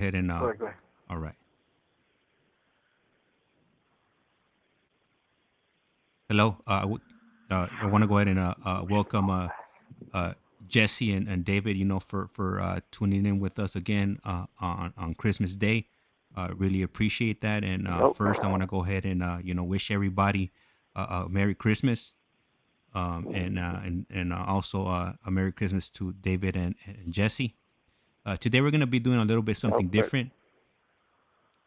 ahead and Go ahead. all right. Hello. I want to go ahead and welcome uh, Jesse and David. For tuning in with us again on Christmas Day. Really appreciate that. And Yep. first, I want to go ahead and wish everybody a Merry Christmas. And also a Merry Christmas to David and Jesse. Today we're gonna be doing a little bit something Yep. different.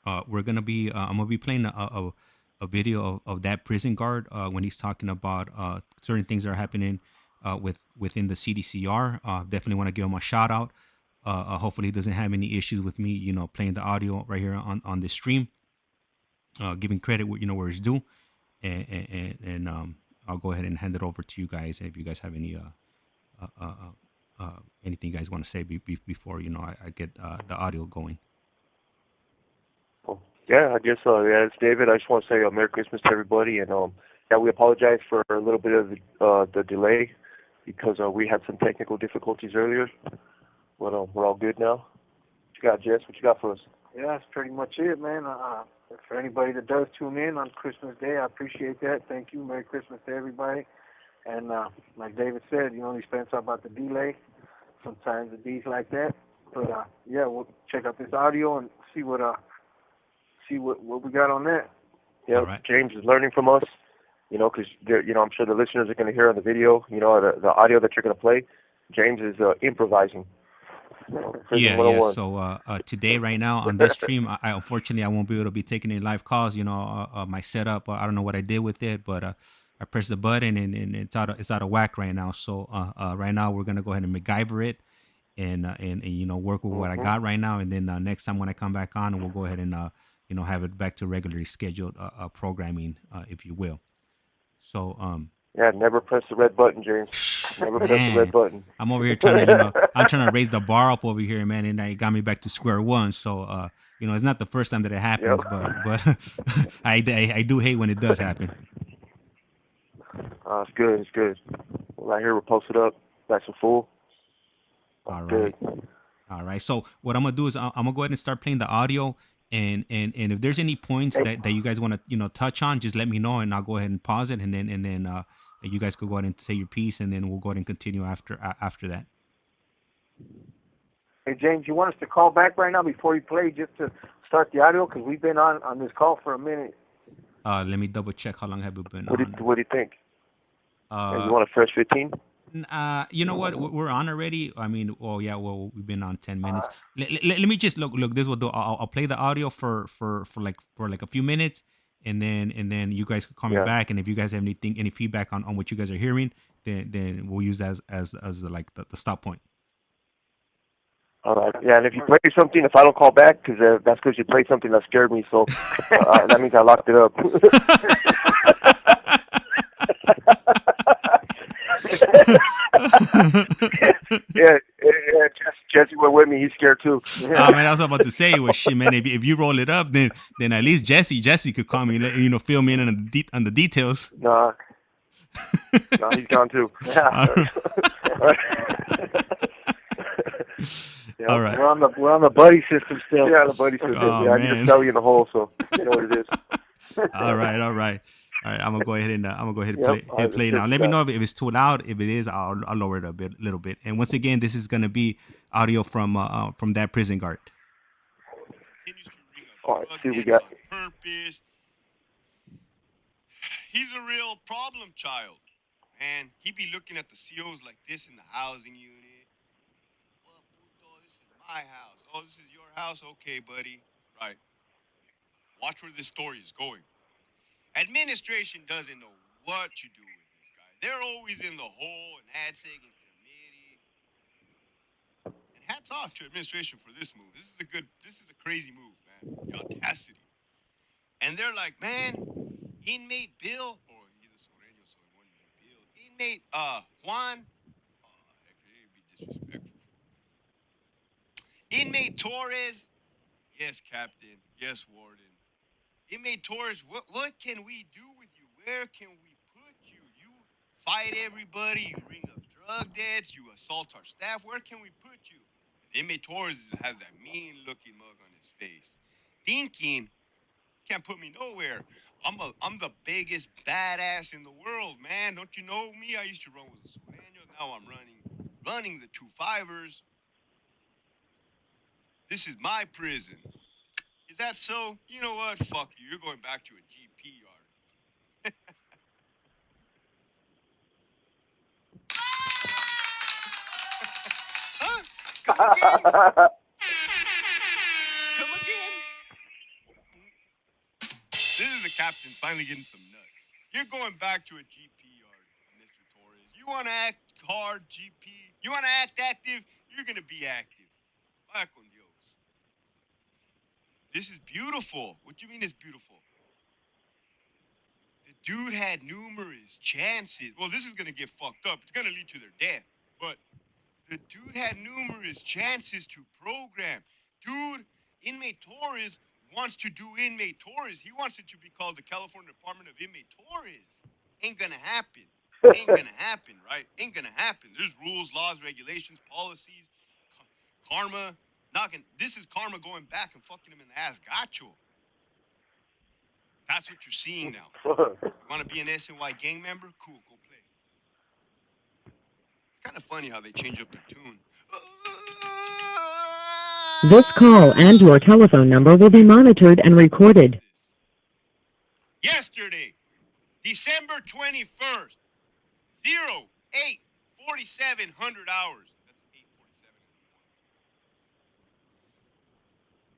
I'm gonna be playing a video of that prison guard when he's talking about certain things that are happening within the CDCR. Definitely want to give him a shout out. Hopefully he doesn't have any issues with me, playing the audio right here on the stream, giving credit where it's due, and I'll go ahead and hand it over to you guys if you guys have any uh, uh, anything you guys want to say before I get the audio going. Well, yeah, I guess yeah, it's David. I just want to say Merry Christmas to everybody, and yeah, we apologize for a little bit of the delay because we had some technical difficulties earlier, but we're all good now. What you got, Jess? What you got for us? Yeah, that's pretty much it, man. For anybody that does tune in on Christmas Day, I appreciate that. Thank you. Merry Christmas to everybody. And like David said, you spend something about the delay. Sometimes it beats like that. But yeah, we'll check out this audio and see what we got on that. Yeah, All right. James is learning from us. Because I'm sure the listeners are going to hear on the video. The audio that you're going to play. James is improvising. Prison Yeah, yeah. 101. So today, right now on this stream, I unfortunately I won't be able to be taking any live calls. My setup, I don't know what I did with it, but I pressed the button and it's out of whack right now. So right now we're gonna go ahead and MacGyver it and work with what I got right now, and then next time when I come back on, we'll go ahead and have it back to regularly scheduled programming, if you will. So Yeah, never press the red button, James. Never press the red man, button. I'm over here trying to, I'm trying to raise the bar up over here, man, and it got me back to square one. So, it's not the first time that it Yep. happens, but I do hate when it does happen. It's good. It's good. Right here, we're posted up. Nice and full. All Good. right, all right. So what I'm gonna do is I'm gonna go ahead and start playing the audio, and if there's any points Hey, that you guys want to touch on, just let me know, and I'll go ahead and pause it, and then you guys could go ahead and say your piece, and then we'll go ahead and continue after that. Hey, James, you want us to call back right now before you play just to start the audio? Because we've been on this call for a minute. Let me double check how long have we been what do on. what do you think? Hey, you Uh, want a fresh 15? you know what? We're on already. I mean, well, yeah. Well, we've been on 10 minutes. Let me just look. This will do. I'll play the audio for like a few minutes, and then you guys could call me Yeah. back. And if you guys have any feedback on what you guys are hearing, then we'll use that as the stop point. All right. Yeah, and if you play something, if I don't call back, because that's because you played something that scared me, so that means I locked it up. yeah, Jesse went with me. He's scared too. Oh man, I was about to say, well, shit, man. If you roll it up, then at least Jesse could call me, fill me in on the details. Nah, no, he's gone too. Yeah. All right. We're on the buddy system still. Yeah, the buddy says, Oh, yeah, I need man. to tell you in the hole, so you know what it is. All right. I'm gonna go ahead and Yep. hit play now. Let me know if it's too loud. If it is, I'll lower it a little bit. And once again, this is gonna be audio from that prison guard. All right, see what we got. Purpose. He's a real problem child, man. He be looking at the COs like this in the housing unit. Well, puto, this is my house. Oh, this is your house? Okay, buddy. Right. Watch where this story is going. Administration doesn't know what you do with this guy. They're always in the hole and ad-seg and committee. And hats off to administration for this move. This is a crazy move, man. The audacity. And they're like, man, inmate Bill, or he's a Moreno, so it wouldn't be Bill. Inmate Juan, heck, he'd be disrespectful. Inmate Torres, yes, Captain, yes, Warden. Inmate Torres, what can we do with you? Where can we put you? You fight everybody, you ring up drug debts, you assault our staff. Where can we put you? Inmate Torres has that mean-looking mug on his face, thinking can't put me nowhere. I'm the biggest badass in the world, man. Don't you know me? I used to run with the Sureños. Now I'm running the 2-5ers. This is my prison. Is that so? You know what? Fuck you. You're going back to a GP yard. Huh? Come again? Come again? This is the captain finally getting some nuts. You're going back to a GP yard, Mr. Torres. You want to act hard, GP? You want to act active? You're going to be active. Vaya con Dios. This is beautiful. What do you mean it's beautiful? The dude had numerous chances. Well, this is going to get fucked up. It's going to lead to their death. But the dude had numerous chances to program. Dude, Inmate Torres wants to do Inmate Torres. He wants it to be called the California Department of Inmate Torres. Ain't gonna happen. Ain't gonna happen, right? Ain't gonna happen. There's rules, laws, regulations, policies, karma. This is karma going back and fucking him in the ass. Gacho. That's what you're seeing now. You want to be an SNY gang member? Cool, go play. It's kind of funny how they change up their tune. This call and your telephone number will be monitored and recorded. Yesterday, December 21st, 08:4700 hours. That's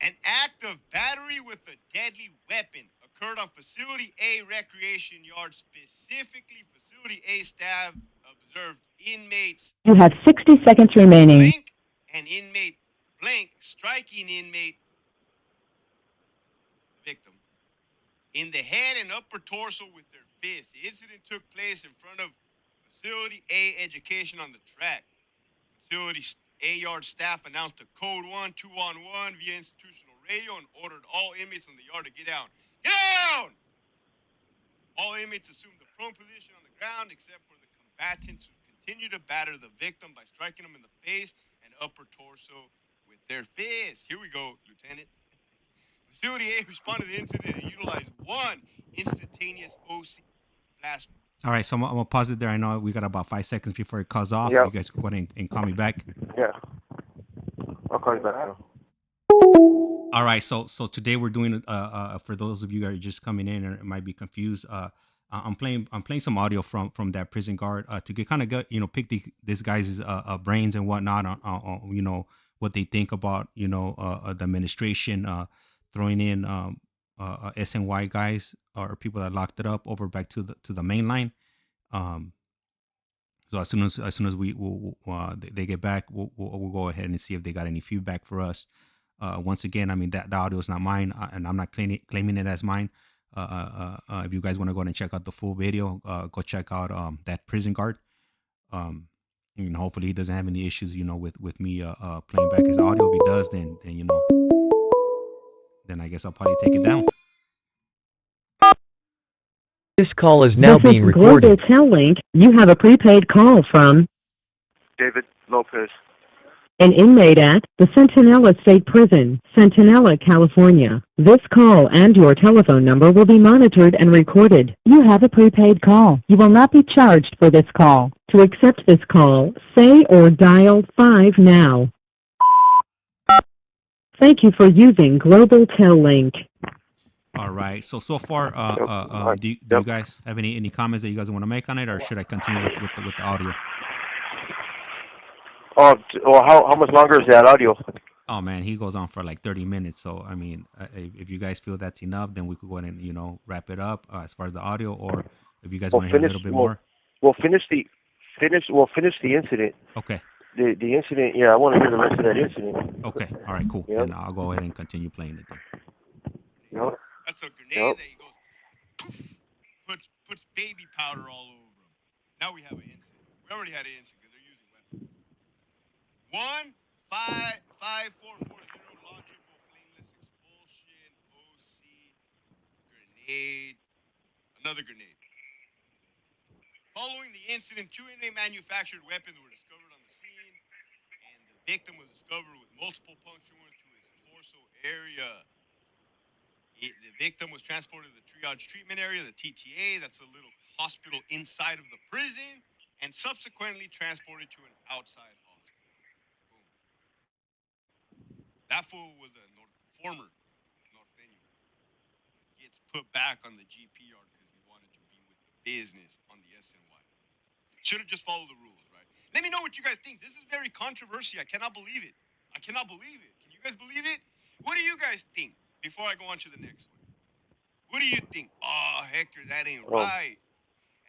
8:47. An act of battery with a deadly weapon occurred on Facility A Recreation Yard. Specifically, Facility A staff observed inmates. You have 60 seconds remaining. Blank and inmate blank striking inmate victim in the head and upper torso with their fists. The incident took place in front of Facility A Education on the track. Facility A Yard staff announced a code 1 2-on-1 via institutional radio and ordered all inmates on the yard to get down. Get down! All inmates assumed the prone position on the ground except for the combatants who continue to batter the victim by striking him in the face and upper torso with their fists. Here we go, Lieutenant. Facility A responded to the incident and utilized one instantaneous OC blast. All right, so I'm gonna pause it there. I know we got about 5 seconds before it calls off. Yep. You guys go ahead and call me back. Yeah. I'll call you back now. All right, so today we're doing for those of you that are just coming in or might be confused. I'm playing some audio from that prison guard to get kind of pick this guy's brains and whatnot on what they think about the administration throwing in SNY guys or people that locked it up over back to the main line. So as soon as they get back, we'll go ahead and see if they got any feedback for us. Once again, I mean that the audio is not mine, and I'm not claiming it as mine. If you guys want to go ahead and check out the full video, go check out that prison guard. Hopefully he doesn't have any issues, with me playing back his audio. If he does, then then I guess I'll probably take it down. This call is now being recorded. Global Tel Link. You have a prepaid call from David Lopez. an inmate at the Centinela State Prison, Centinela, California. This call and your telephone number will be monitored and recorded. You have a prepaid call. You will not be charged for this call. To accept this call, say or dial 5 now. Thank you for using Global Tel Link. All right. So far, do you guys have any comments that you guys want to make on it, or should I continue with the audio? Well, how much longer is that audio? Oh man, he goes on for like 30 minutes. So I mean, if you guys feel that's enough, then we could go ahead and wrap it up as far as the audio, or if you guys want to hear a little bit more. We'll finish the incident. Okay. The incident, yeah, I want to hear the rest of that incident. Okay. All right. Cool. Yep. And I'll go ahead and continue playing it then. Yep. That's a grenade that he goes, poof, puts baby powder all over him. Now we have an incident. We already had an incident because they're using weapons. 1-5-5-4-4-0 launchable flameless expulsion OC grenade. Another grenade. Following the incident, 2 inmate manufactured weapons were discovered on the scene, and the Victim was discovered with multiple puncture wounds to his torso area. The victim was transported to the triage treatment area, the TTA, that's a little hospital inside of the prison, and subsequently transported to an outside hospital. Boom. That fool was a former norteño. Gets put back on the GP yard because he wanted to be with the business on the SNY. Should have just followed the rules, right? Let me know what you guys think. This is very controversial. I cannot believe it. I cannot believe it. Can you guys believe it? What do you guys think before I go on to the next one? What do you think? Oh, Hector, that ain't right.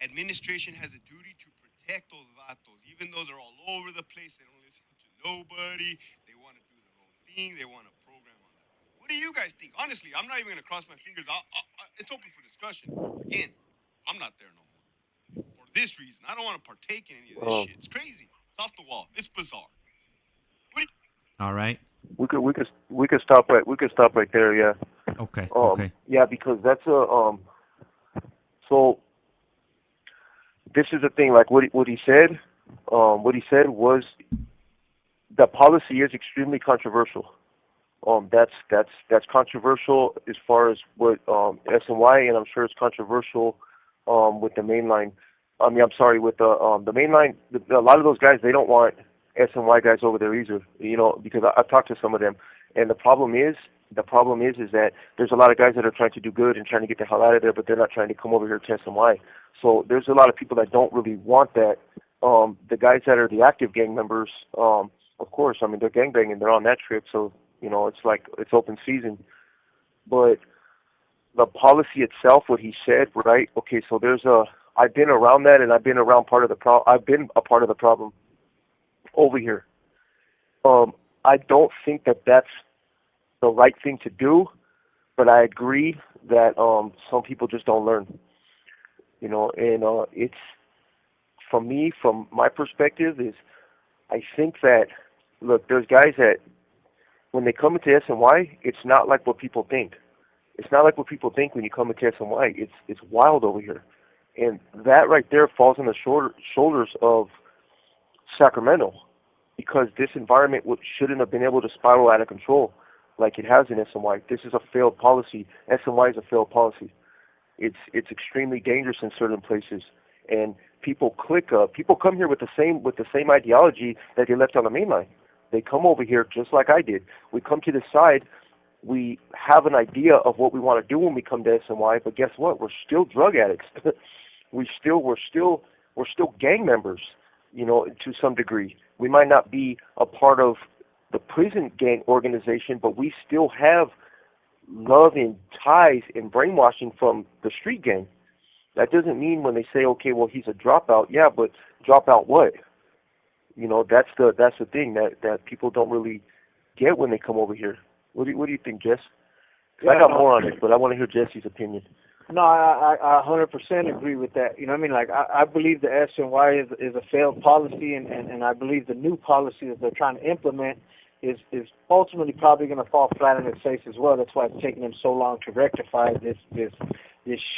Administration has a duty to protect those vatos, even though they're all over the place. They don't listen to nobody. They want to do their own thing. They want to program on that. What do you guys think? Honestly, I'm not even going to cross my fingers. It's open for discussion. Again, I'm not there no more. For this reason, I don't want to partake in any of this shit. It's crazy. It's off the wall. It's bizarre. All right. We could stop right there. Yeah. Okay. Okay. Yeah, because that's so this is the thing. Like what he said. What he said was the policy is extremely controversial. That's controversial as far as what SNY, and I'm sure it's controversial with the mainline. I mean, I'm sorry, with the mainline. A lot of those guys, they don't want SNY guys over there either. You know, because I've talked to some of them, and the problem is that there's a lot of guys that are trying to do good and trying to get the hell out of there, but they're not trying to come over here to SNY. So there's a lot of people that don't really want that. The guys that are the active gang members, of course, I mean, they're gangbanging, they're on that trip, so, you know, it's like, it's open season. But the policy itself, what he said, right, okay, so I've been around that, and I've been around I've been a part of the problem over here. I don't think that that's the right thing to do, but I agree that some people just don't learn, you know, and it's, from my perspective, is I think that, look, there's guys that when they come into SNY, it's not like what people think. It's not like what people think when you come into SNY. It's wild over here, and that right there falls on the shoulders of Sacramento, because this environment shouldn't have been able to spiral out of control like it has in SNY. This is a failed policy. SNY is a failed policy. It's extremely dangerous in certain places, and people come here with the same ideology that they left on the mainline. They come over here just like I did. We come to this side. We have an idea of what we want to do when we come to SNY, but guess what? We're still drug addicts. we're still gang members, you know, to some degree. We might not be a part of the prison gang organization, but we still have love and ties and brainwashing from the street gang. That doesn't mean when they say, okay, well, he's a dropout. Yeah, but dropout what? You know, that's the thing that people don't really get when they come over here. What do you think, Jess? Yeah, I got more on it, but I want to hear Jesse's opinion. No, I 100% agree with that. You know what I mean? Like, I believe the SNY is a failed policy, and I believe the new policy that they're trying to implement is ultimately probably going to fall flat on its face as well. That's why it's taking them so long to rectify this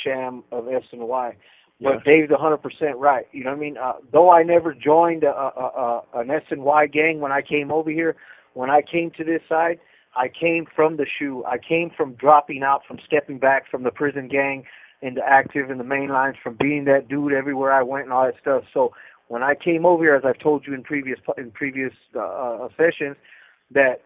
sham of SNY. But yeah. Dave's 100% right. You know what I mean? Though I never joined an SNY gang when I came over here, when I came to this side, I came from the shoe. I came from dropping out, from stepping back from the prison gang into active in the main lines, from being that dude everywhere I went and all that stuff. So when I came over here, as I've told you in previous sessions, that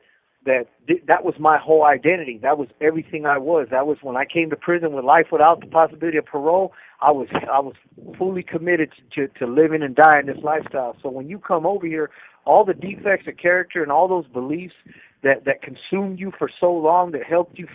was my whole identity. That was everything I was. That was when I came to prison with life without the possibility of parole. I was fully committed to living and dying this lifestyle. So when you come over here, all the defects of character and all those beliefs that consumed you for so long, that helped you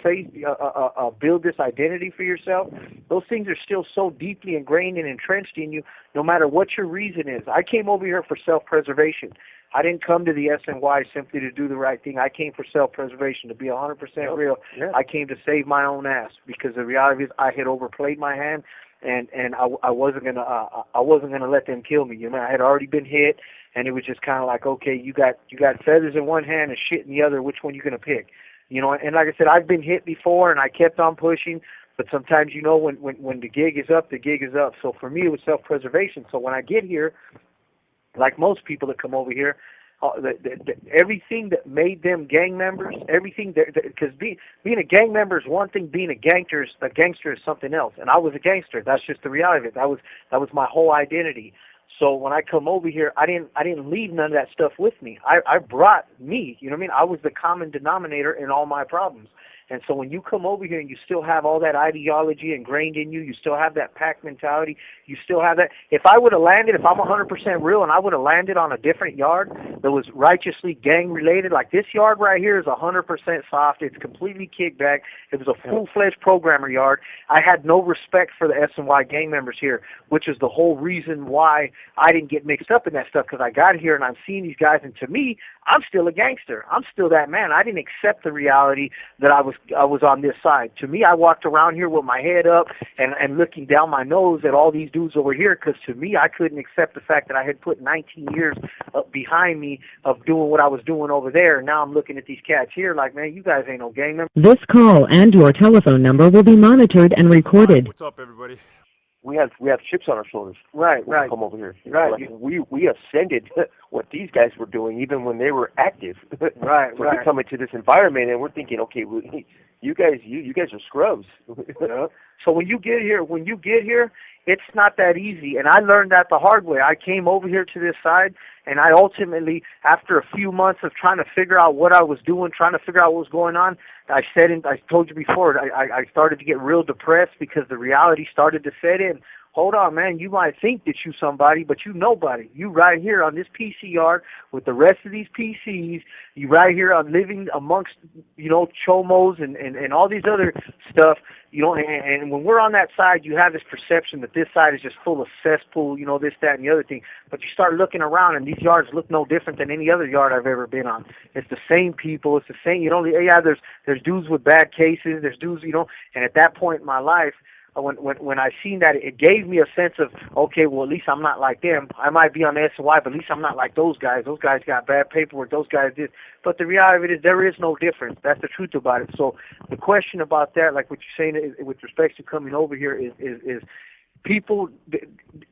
build this identity for yourself, those things are still so deeply ingrained and entrenched in you, no matter what your reason is. I came over here for self-preservation. I didn't come to the SNY simply to do the right thing. I came for self-preservation, to be 100% real. Yeah. I came to save my own ass, because the reality is I had overplayed my hand, and I wasn't gonna let them kill me. You know, I had already been hit, and it was just kind of like, okay, you got feathers in one hand and shit in the other. Which one you gonna pick? You know, and like I said, I've been hit before, and I kept on pushing. But sometimes, you know, when the gig is up, the gig is up. So for me, it was self-preservation. So when I get here, like most people that come over here, everything that made them gang members, everything because being a gang member is one thing, being a gangster is something else. And I was a gangster. That's just the reality of it. That was my whole identity. So when I come over here, I didn't leave none of that stuff with me. I brought me. You know what I mean? I was the common denominator in all my problems. And so when you come over here and you still have all that ideology ingrained in you, you still have that pack mentality, you still have that. If I would have landed, if I'm 100% real and I would have landed on a different yard that was righteously gang related, like this yard right here is 100% soft, it's completely kickback, it was a full-fledged programmer yard, I had no respect for the SNY gang members here, which is the whole reason why I didn't get mixed up in that stuff, because I got here and I'm seeing these guys, and to me, I'm still a gangster. I'm still that man. I didn't accept the reality that I was on this side. To me, I walked around here with my head up and looking down my nose at all these dudes over here, because to me, I couldn't accept the fact that I had put 19 years up behind me of doing what I was doing over there. And now I'm looking at these cats here like, man, you guys ain't no gang members. This call and your telephone number will be monitored and recorded. What's up, everybody? We have chips on our shoulders. Right. Come over here. Right. Like we ascended what these guys were doing even when they were active. Right. So we come into this environment and we're thinking, okay, you guys are scrubs. Yeah. So when you get here, it's not that easy. And I learned that the hard way. I came over here to this side, and I ultimately, after a few months of trying to figure out what I was doing, trying to figure out what was going on, I told you before, I started to get real depressed because the reality started to set in. Hold on, man, you might think that you somebody, but you nobody. You right here on this PC yard with the rest of these PCs. You right here on living amongst, chomos and all these other stuff. And when we're on that side, you have this perception that this side is just full of cesspool, this, that, and the other thing. But you start looking around, and these yards look no different than any other yard I've ever been on. It's the same people. It's the same, there's dudes with bad cases. There's dudes, and at that point in my life, when I seen that, it gave me a sense of, okay, well, at least I'm not like them. I might be on the SNY, but at least I'm not like those guys. Those guys got bad paperwork. Those guys did. But the reality of it is there is no difference. That's the truth about it. So the question about that, like what you're saying with respect to coming over here, is people,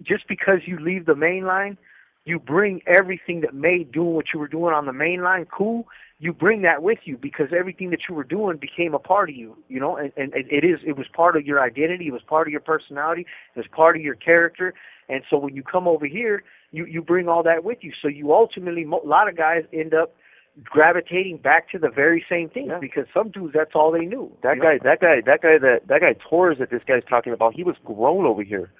just because you leave the main line, you bring everything that made doing what you were doing on the main line cool. You bring that with you because everything that you were doing became a part of you, and it was part of your identity, it was part of your personality, it was part of your character. And so when you come over here, you bring all that with you. So you ultimately, a lot of guys end up gravitating back to the very same thing, because some dudes, that's all they knew. That guy Torres that this guy's talking about, he was grown over here.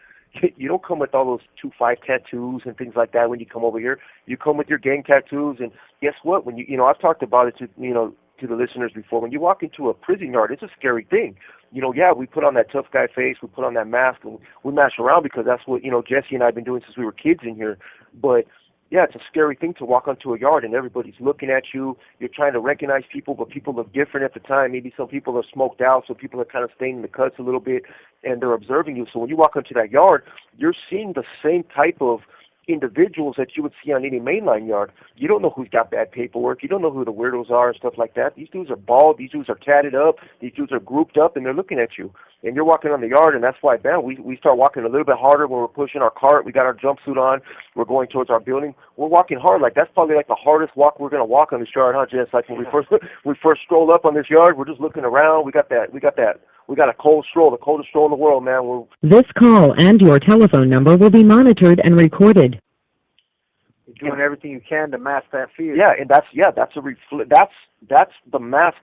You don't come with all those 2-5 tattoos and things like that when you come over here. You come with your gang tattoos, and guess what? When I've talked about it to the listeners before. When you walk into a prison yard, it's a scary thing. We put on that tough guy face, we put on that mask, and we mash around because that's what Jesse and I have been doing since we were kids in here. But yeah, it's a scary thing to walk onto a yard and everybody's looking at you. You're trying to recognize people, but people look different at the time. Maybe some people are smoked out, so people are kind of staining the cuts a little bit, and they're observing you. So when you walk onto that yard, you're seeing the same type of individuals that you would see on any mainline yard. You don't know who's got bad paperwork. You don't know who the weirdos are and stuff like that. These dudes are bald. These dudes are tatted up. These dudes are grouped up, and they're looking at you. And you're walking on the yard, and that's why, man, we start walking a little bit harder when we're pushing our cart. We got our jumpsuit on. We're going towards our building. We're walking hard. Like, that's probably like the hardest walk we're going to walk on this yard, huh, Jess? Like when we first stroll up on this yard, we're just looking around. We got a cold stroll, the coldest stroll in the world, man. This call and your telephone number will be monitored and recorded. You're doing everything you can to mask that fear. Yeah, and that's the mask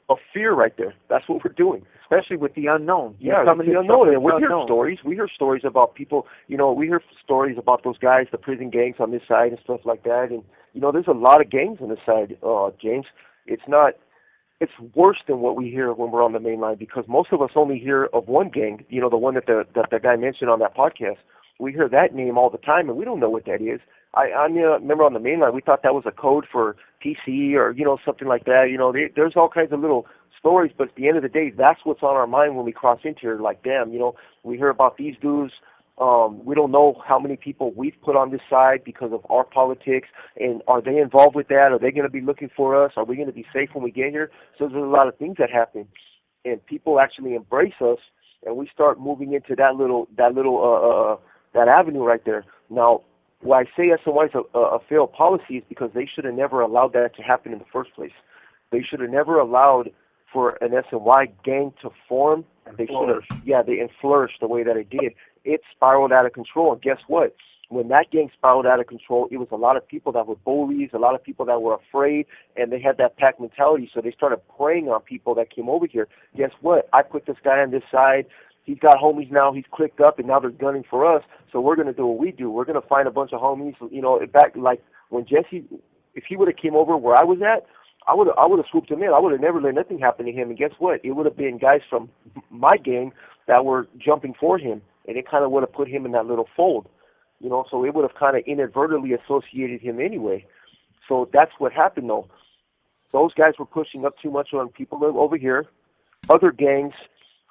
of fear right there. That's what we're doing. Especially with the unknown. Yeah, with the unknown. And we hear stories. We hear stories about people, we hear stories about those guys, the prison gangs on this side and stuff like that. And, there's a lot of gangs on this side, James. It's worse than what we hear when we're on the main line, because most of us only hear of one gang, the one that the guy mentioned on that podcast. We hear that name all the time, and we don't know what that is. I remember on the main line, we thought that was a code for PC or, something like that. There's all kinds of little stories, but at the end of the day, that's what's on our mind when we cross into here. Like, damn, we hear about these dudes. We don't know how many people we've put on this side because of our politics, and are they involved with that? Are they going to be looking for us? Are we going to be safe when we get here? So there's a lot of things that happen, and people actually embrace us, and we start moving into that avenue right there. Now, why I say SNY is a failed policy is because they should have never allowed that to happen in the first place. They should have never allowed for an SNY gang to form. They should have, they flourished the way that it did. It spiraled out of control, and guess what? When that gang spiraled out of control, it was a lot of people that were bullies, a lot of people that were afraid, and they had that pack mentality, so they started preying on people that came over here. Guess what? I put this guy on this side. He's got homies now. He's clicked up, and now they're gunning for us. So we're going to do what we do. We're going to find a bunch of homies. You know, back like when Jesse, if he would have came over where I was at, I would have swooped him in. I would have never let nothing happen to him. And guess what? It would have been guys from my gang that were jumping for him, and it kind of would have put him in that little fold. You know, so it would have kind of inadvertently associated him anyway. So that's what happened, though. Those guys were pushing up too much on people over here. Other gangs,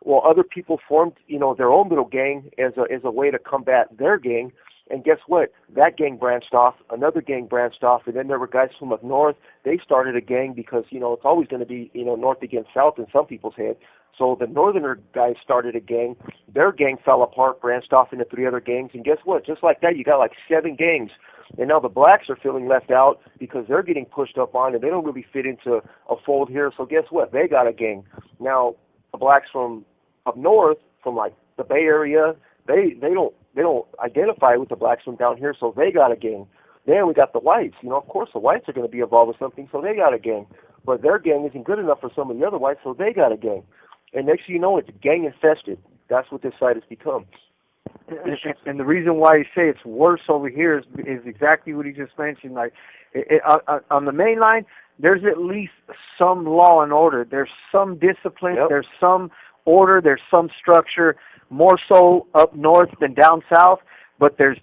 well, other people formed, you know, their own little gang as a way to combat their gang. And guess what? That gang branched off. Another gang branched off. And then there were guys from up north. They started a gang because, you know, it's always going to be, you know, north against south in some people's head. So the northerner guys started a gang. Their gang fell apart, branched off into 3 other gangs. And guess what? Just like that, you got like 7 gangs. And now the blacks are feeling left out because they're getting pushed up on and they don't really fit into a fold here. So guess what? They got a gang. Now the blacks from up north, from like the Bay Area, they don't identify with the blacks from down here, so they got a gang. Then we got the whites. You know, of course the whites are going to be involved with something, so they got a gang. But their gang isn't good enough for some of the other whites, so they got a gang. And next thing you know, it's gang infested. That's what this site has become. And the reason why you say it's worse over here is exactly what he just mentioned. Like on the main line, there's at least some law and order. There's some discipline. Yep. There's some order. There's some structure. More so up north than down south. But there's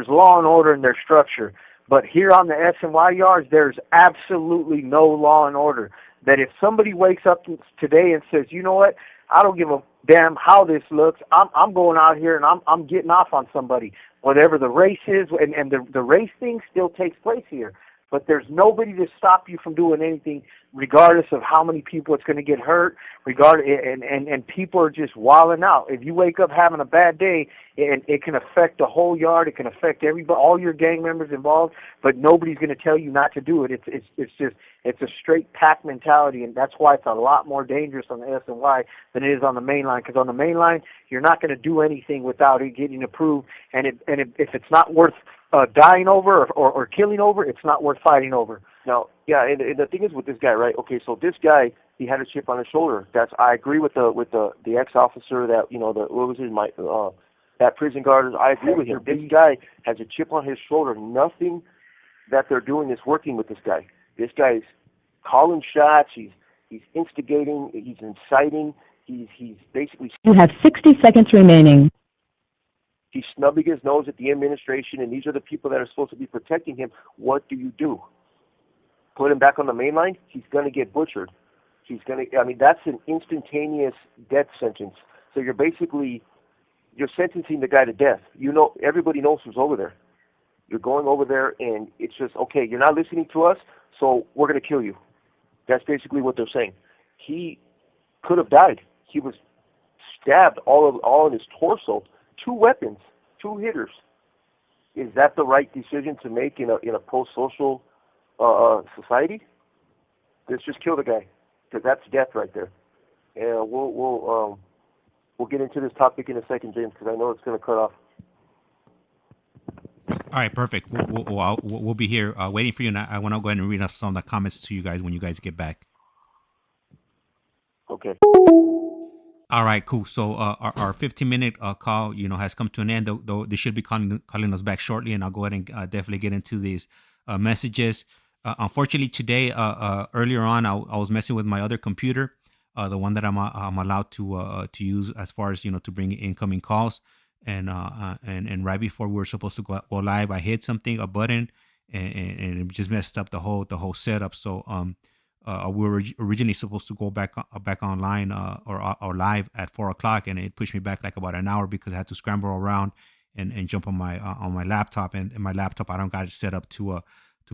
law and order and there's structure. But here on the SNY yards, there's absolutely no law and order. That if somebody wakes up today and says, you know what, I don't give a damn how this looks, I'm going out here and I'm getting off on somebody. Whatever the race is, and the race thing still takes place here. But there's nobody to stop you from doing anything, regardless of how many people it's going to get hurt. And people are just wilding out. If you wake up having a bad day, it can affect the whole yard. It can affect everybody, all your gang members involved. But nobody's going to tell you not to do it. It's a straight pack mentality, and that's why it's a lot more dangerous on the SNY than it is on the main line. Because on the main line, you're not going to do anything without it getting approved. And if it's not worth dying over or killing over, it's not worth fighting over. Now, yeah, and the thing is with this guy, right? Okay, so this guy, he had a chip on his shoulder. I agree with the ex-officer that, you know, that prison guard. I agree with him. This guy has a chip on his shoulder. Nothing that they're doing is working with this guy. This guy's calling shots. He's instigating. He's inciting. He's basically. You have 60 seconds remaining. He's snubbing his nose at the administration, and these are the people that are supposed to be protecting him. What do? Put him back on the main line? He's going to get butchered. That's an instantaneous death sentence. So you're sentencing the guy to death. You know, everybody knows who's over there. You're going over there, and it's just, okay, you're not listening to us, so we're going to kill you. That's basically what they're saying. He could have died. He was stabbed all in his torso. 2 weapons, 2 hitters. Is that the right decision to make in a pro-social society? Let's just kill the guy, because that's death right there. And we'll get into this topic in a second, James, because I know it's going to cut off. All right, perfect. We'll be here waiting for you. And I want to go ahead and read off some of the comments to you guys when you guys get back. Okay. All right, cool. So our 15-minute call, has come to an end. Though they should be calling us back shortly, and I'll go ahead and definitely get into these messages. Unfortunately, today, earlier on, I was messing with my other computer, the one that I'm allowed to use as far as to bring incoming calls. And right before we were supposed to go live, I hit a button, and it just messed up the whole setup. So we were originally supposed to go back online or live at 4:00, and it pushed me back like about an hour because I had to scramble around and jump on my laptop, and my laptop I don't got it set up to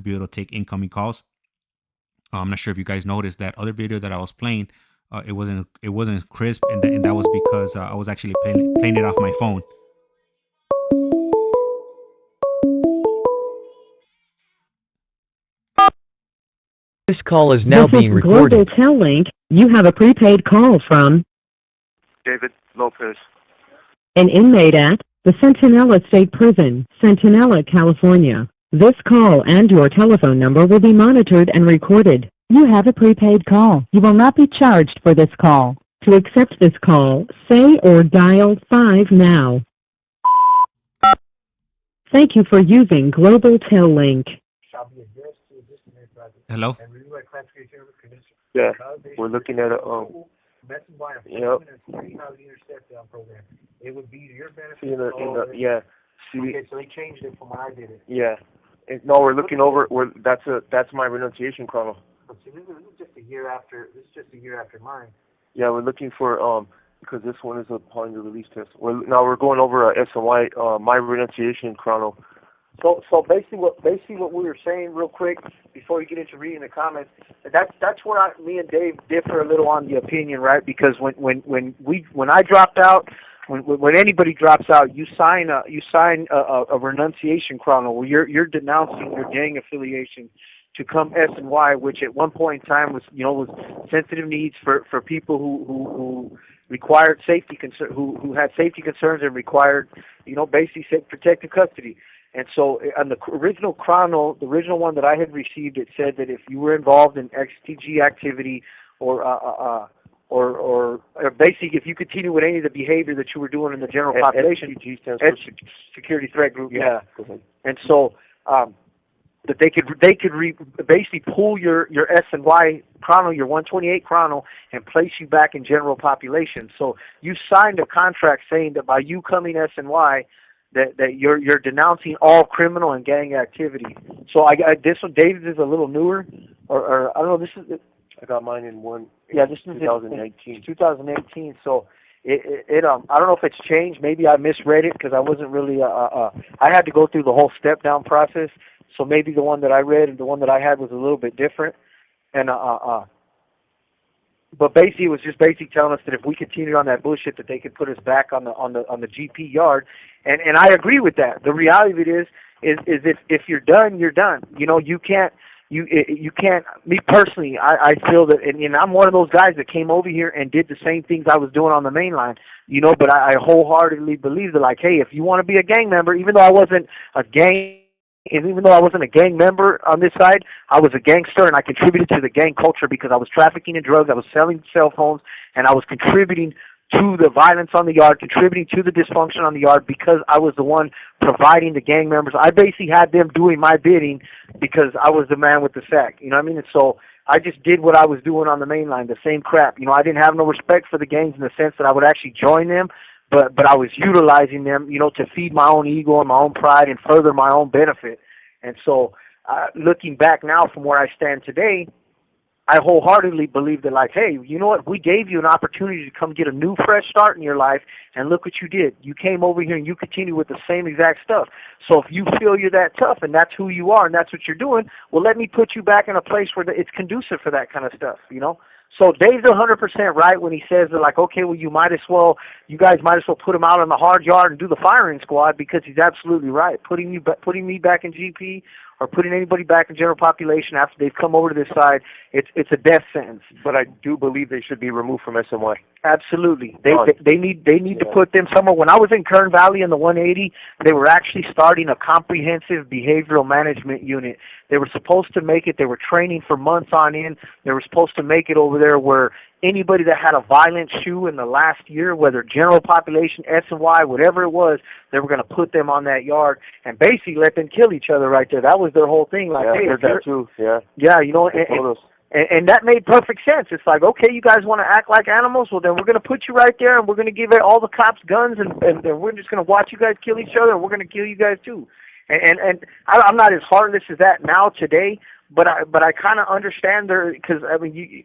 be able to take incoming calls. I'm not sure if you guys noticed that other video that I was playing, it wasn't crisp, and that was because I was actually playing it off my phone. This call is now This being is Global recorded. Tel Link. You have a prepaid call from David Lopez. an inmate at the Centinela State Prison, Centinela, California. This call and your telephone number will be monitored and recorded. You have a prepaid call. You will not be charged for this call. To accept this call, say or dial 5 now. Thank you for using Global Tel Link. Hello? Yeah, we're looking at a yep. It would be to your benefit. Yeah. Okay, so they changed it from when I did it. Yeah. No, we're looking over. That's my renunciation chrono. But see, this is just a year after. This is just a year after mine. Yeah, we're looking for because this one is upon the release test. We're going over a SNY my renunciation chrono. So basically what we were saying real quick before you get into reading the comments, that's where me and Dave differ a little on the opinion, right? Because when I dropped out, when anybody drops out, you sign a renunciation chrono where you're denouncing your gang affiliation to come SNY, which at one point in time was sensitive needs for people who required safety who had safety concerns and required basically protective custody. And so on the original chrono, the original one that I had received, it said that if you were involved in XTG activity or basically if you continue with any of the behavior that you were doing in the general population, STG stands for security threat group, yeah. And so that they could basically pull your SNY chrono, your 128 chrono, and place you back in general population. So you signed a contract saying that by you coming SNY, that you're denouncing all criminal and gang activity. So this one, David's is a little newer, or I don't know. This is I got mine in one. Yeah, this is 2018. 2018. So it I don't know if it's changed. Maybe I misread it because I wasn't really I had to go through the whole step down process. So maybe the one that I read and the one that I had was a little bit different. And but basically, it was just basically telling us that if we continued on that bullshit, that they could put us back on the GP yard, and I agree with that. The reality of it is if you're done, you're done. You can't. Me personally, I feel that, and I'm one of those guys that came over here and did the same things I was doing on the main line. But I wholeheartedly believe that, like, hey, if you want to be a gang member, even though I wasn't a gang. And even though I wasn't a gang member on this side, I was a gangster, and I contributed to the gang culture because I was trafficking in drugs, I was selling cell phones, and I was contributing to the violence on the yard, contributing to the dysfunction on the yard because I was the one providing the gang members. I basically had them doing my bidding because I was the man with the sack. You know what I mean? And so I just did what I was doing on the main line, the same crap. I didn't have no respect for the gangs in the sense that I would actually join them. But I was utilizing them, to feed my own ego and my own pride and further my own benefit. And so, looking back now from where I stand today, I wholeheartedly believe that, like, hey, you know what? We gave you an opportunity to come get a new, fresh start in your life, and look what you did. You came over here and you continue with the same exact stuff. So if you feel you're that tough and that's who you are and that's what you're doing, well, let me put you back in a place where it's conducive for that kind of stuff, So Dave's 100% right when he says that, like, okay, well, you guys might as well put him out on the hard yard and do the firing squad, because he's absolutely right. Putting me back in GP or putting anybody back in general population after they've come over to this side, it's a death sentence. But I do believe they should be removed from SNY. Absolutely, they need to put them somewhere. When I was in Kern Valley in the 180, they were actually starting a comprehensive behavioral management unit. They were supposed to make it. They were training for months on end. They were supposed to make it over there where anybody that had a violent shoe in the last year, whether general population, SNY, whatever it was, they were going to put them on that yard and basically let them kill each other right there. That was their whole thing. Like, hey, I heard that too. Yeah. Yeah, and that made perfect sense. It's like, okay, you guys want to act like animals? Well, then we're going to put you right there, and we're going to give all the cops guns, and we're just going to watch you guys kill each other, and we're going to kill you guys too. And I'm not as heartless as that now today, but I kind of understand because I mean,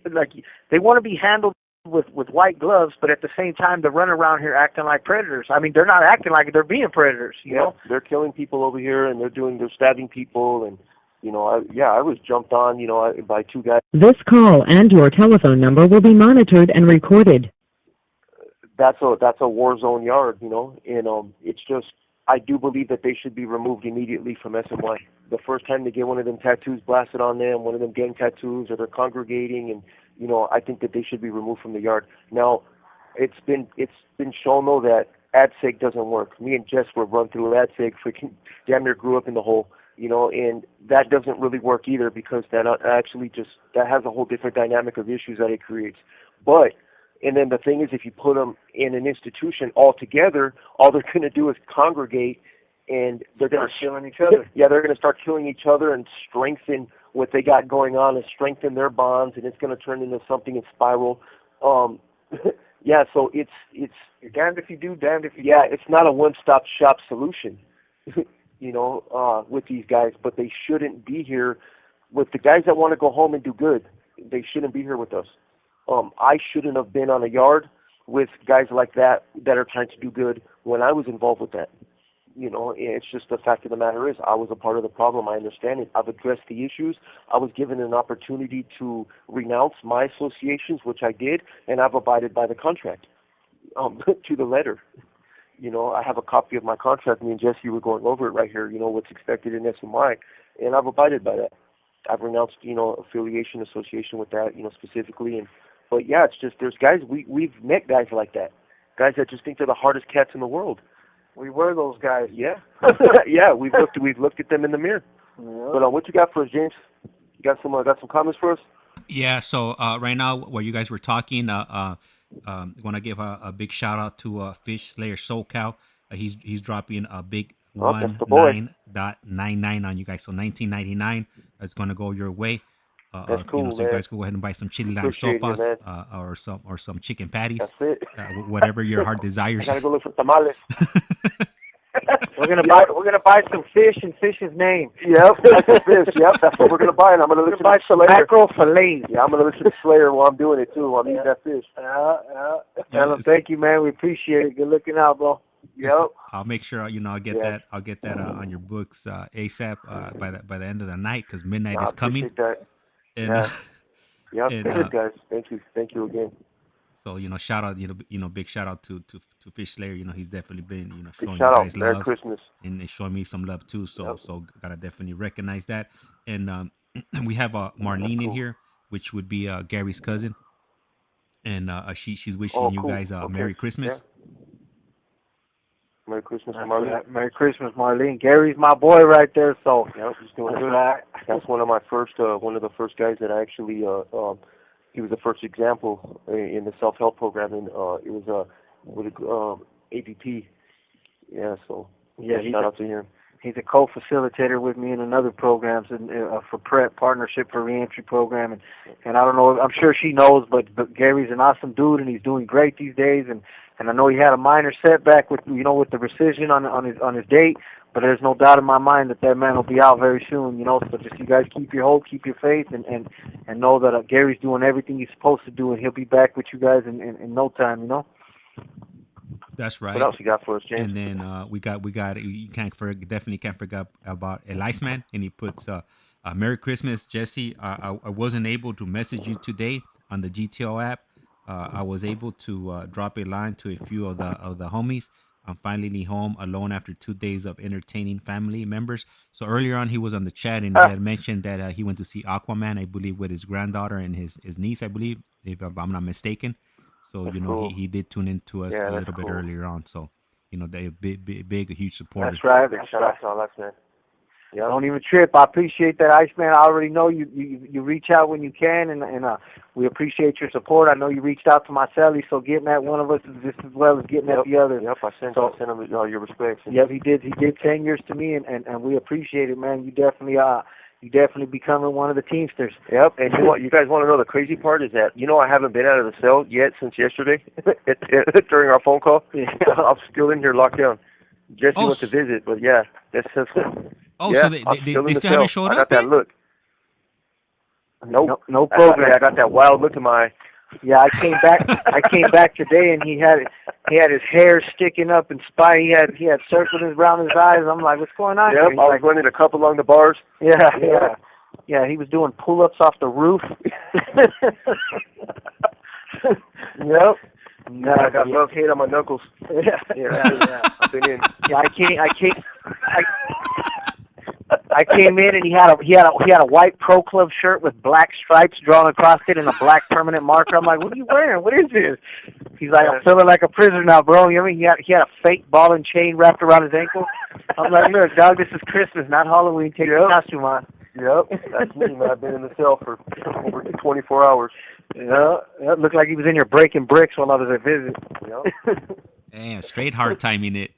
they want to be handled with white gloves, but at the same time they're running around here acting like predators. I mean, they're not acting like it, they're being predators. You know, they're killing people over here, and they're stabbing people, and I was jumped on, by two guys. This call and your telephone number will be monitored and recorded. That's a war zone yard, and it's just I do believe that they should be removed immediately from SNY. The first time they get one of them tattoos blasted on them, one of them gang tattoos, or they're congregating, and I think that they should be removed from the yard. Now, it's been shown though that AdSeg doesn't work. Me and Jess were run through AdSeg, freaking damn near grew up in the hole, and that doesn't really work either because that actually that has a whole different dynamic of issues that it creates. And then the thing is, if you put them in an institution all together, all they're going to do is congregate, and they're going to killing each other. Yeah, they're going to start killing each other and strengthen what they got going on and strengthen their bonds, and it's going to turn into something in spiral. Yeah, so it's you're damned if you do, damned if you yeah, don't. it's not a one-stop shop solution, with these guys, but they shouldn't be here with the guys that want to go home and do good. They shouldn't be here with us. I shouldn't have been on a yard with guys like that are trying to do good when I was involved with that. It's just the fact of the matter is I was a part of the problem. I understand it. I've addressed the issues. I was given an opportunity to renounce my associations, which I did, and I've abided by the contract to the letter. I have a copy of my contract. Me and Jesse were going over it right here, what's expected in SNY, and I've abided by that. I've renounced, affiliation, association with that, specifically. But yeah, it's just there's guys, we've met guys like that, guys that just think they're the hardest cats in the world. We were those guys. Yeah. Yeah, we've looked at them in the mirror. Yeah. But what you got for us, James? You got some comments for us? Yeah, so right now, while you guys were talking, I want to give a big shout out to Fish Slayer SoCal. He's dropping a big 19.99 on you guys. So 19.99 is going to go your way. That's cool, so you guys can go ahead and buy some chili lime sopas or some chicken patties. That's it. Whatever your heart desires. I gotta go look for tamales. We're gonna buy some fish in Fish's name. Yep, that's the fish. Yep, that's what we're gonna buy, and I'm gonna listen to Slayer. Mackerel fillet. Yeah, I'm gonna listen to Slayer while I'm doing it too. While I'm eating that fish. Tell him thank you, man. We appreciate it. Good looking out, bro. Yep. I'll make sure I'll get that. I'll get that on your books ASAP by the end of the night because midnight is coming. That. And, yeah. Good guys. Thank you again. So shout out, big shout out to Fish Slayer. He's definitely been showing you shout guys out. Merry love, Christmas, and showing me some love too. So gotta definitely recognize that. And we have Marlene in here, which would be Gary's cousin, and she's wishing you guys Merry Christmas. Yeah. Merry Christmas, Marlene. Merry Christmas, Marlene. Gary's my boy right there. So he's doing good. That's one of the first guys that I actually. He was the first example in the self-help program, and it was with ABP. Yeah, so shout out to him. He's a co-facilitator with me in another programs for PrEP Partnership for Reentry Program, and I don't know. I'm sure she knows, but Gary's an awesome dude, and he's doing great these days. And I know he had a minor setback with with the rescission on his date, but there's no doubt in my mind that man will be out very soon. So just you guys keep your hope, keep your faith, and know that Gary's doing everything he's supposed to do, and he'll be back with you guys in no time. That's right. What else you got for us, James? And then we got you definitely can't forget about ICEMAN, and he puts Merry Christmas, Jesse. I wasn't able to message you today on the GTO app. I was able to drop a line to a few of the homies. I'm finally home alone after 2 days of entertaining family members. So earlier on, he was on the chat and he had mentioned that he went to see Aquaman, I believe, with his granddaughter and his niece, I believe, if I'm not mistaken. So cool. he did tune in to us a little bit earlier on. So they're big, huge supporter. That's right. Shout out to Alex, man. Yeah. Don't even trip. I appreciate that, Iceman. I already know you reach out when you can, and we appreciate your support. I know you reached out to my celly, so getting at one of us is just as well as getting at the other. Yep, I sent him all your respects. Yep, he did 10 years to me, and we appreciate it, man. You definitely becoming one of the Teamsters. Yep, and you guys want to know the crazy part is that I haven't been out of the cell yet since yesterday during our phone call. Yeah. I'm still in here locked down. Jesse went to visit, but yeah, that's just. Oh, so they still haven't showed up? I got that look. Nope. No program. I got that wild look in my eye. Yeah, I came back today, and he had his hair sticking up and He had circles around his eyes. I'm like, what's going on? Yep, I was running a cup along the bars. Yeah. He was doing pull-ups off the roof. Yep. Yeah, I got love hate on my knuckles. Yeah. I've been in. Yeah, I came in and he had a white Pro Club shirt with black stripes drawn across it and a black permanent marker. I'm like, what are you wearing? What is this? He's like, I'm feeling like a prisoner now, bro. You know what I mean? He had a fake ball and chain wrapped around his ankle. I'm like, look, dog, this is Christmas, not Halloween. Take your costume on. Yep, that's me, man. I've been in the cell for over 24 hours. Yeah, it looked like he was in here breaking bricks while I was at visit. Yep. Damn, straight hard timing it.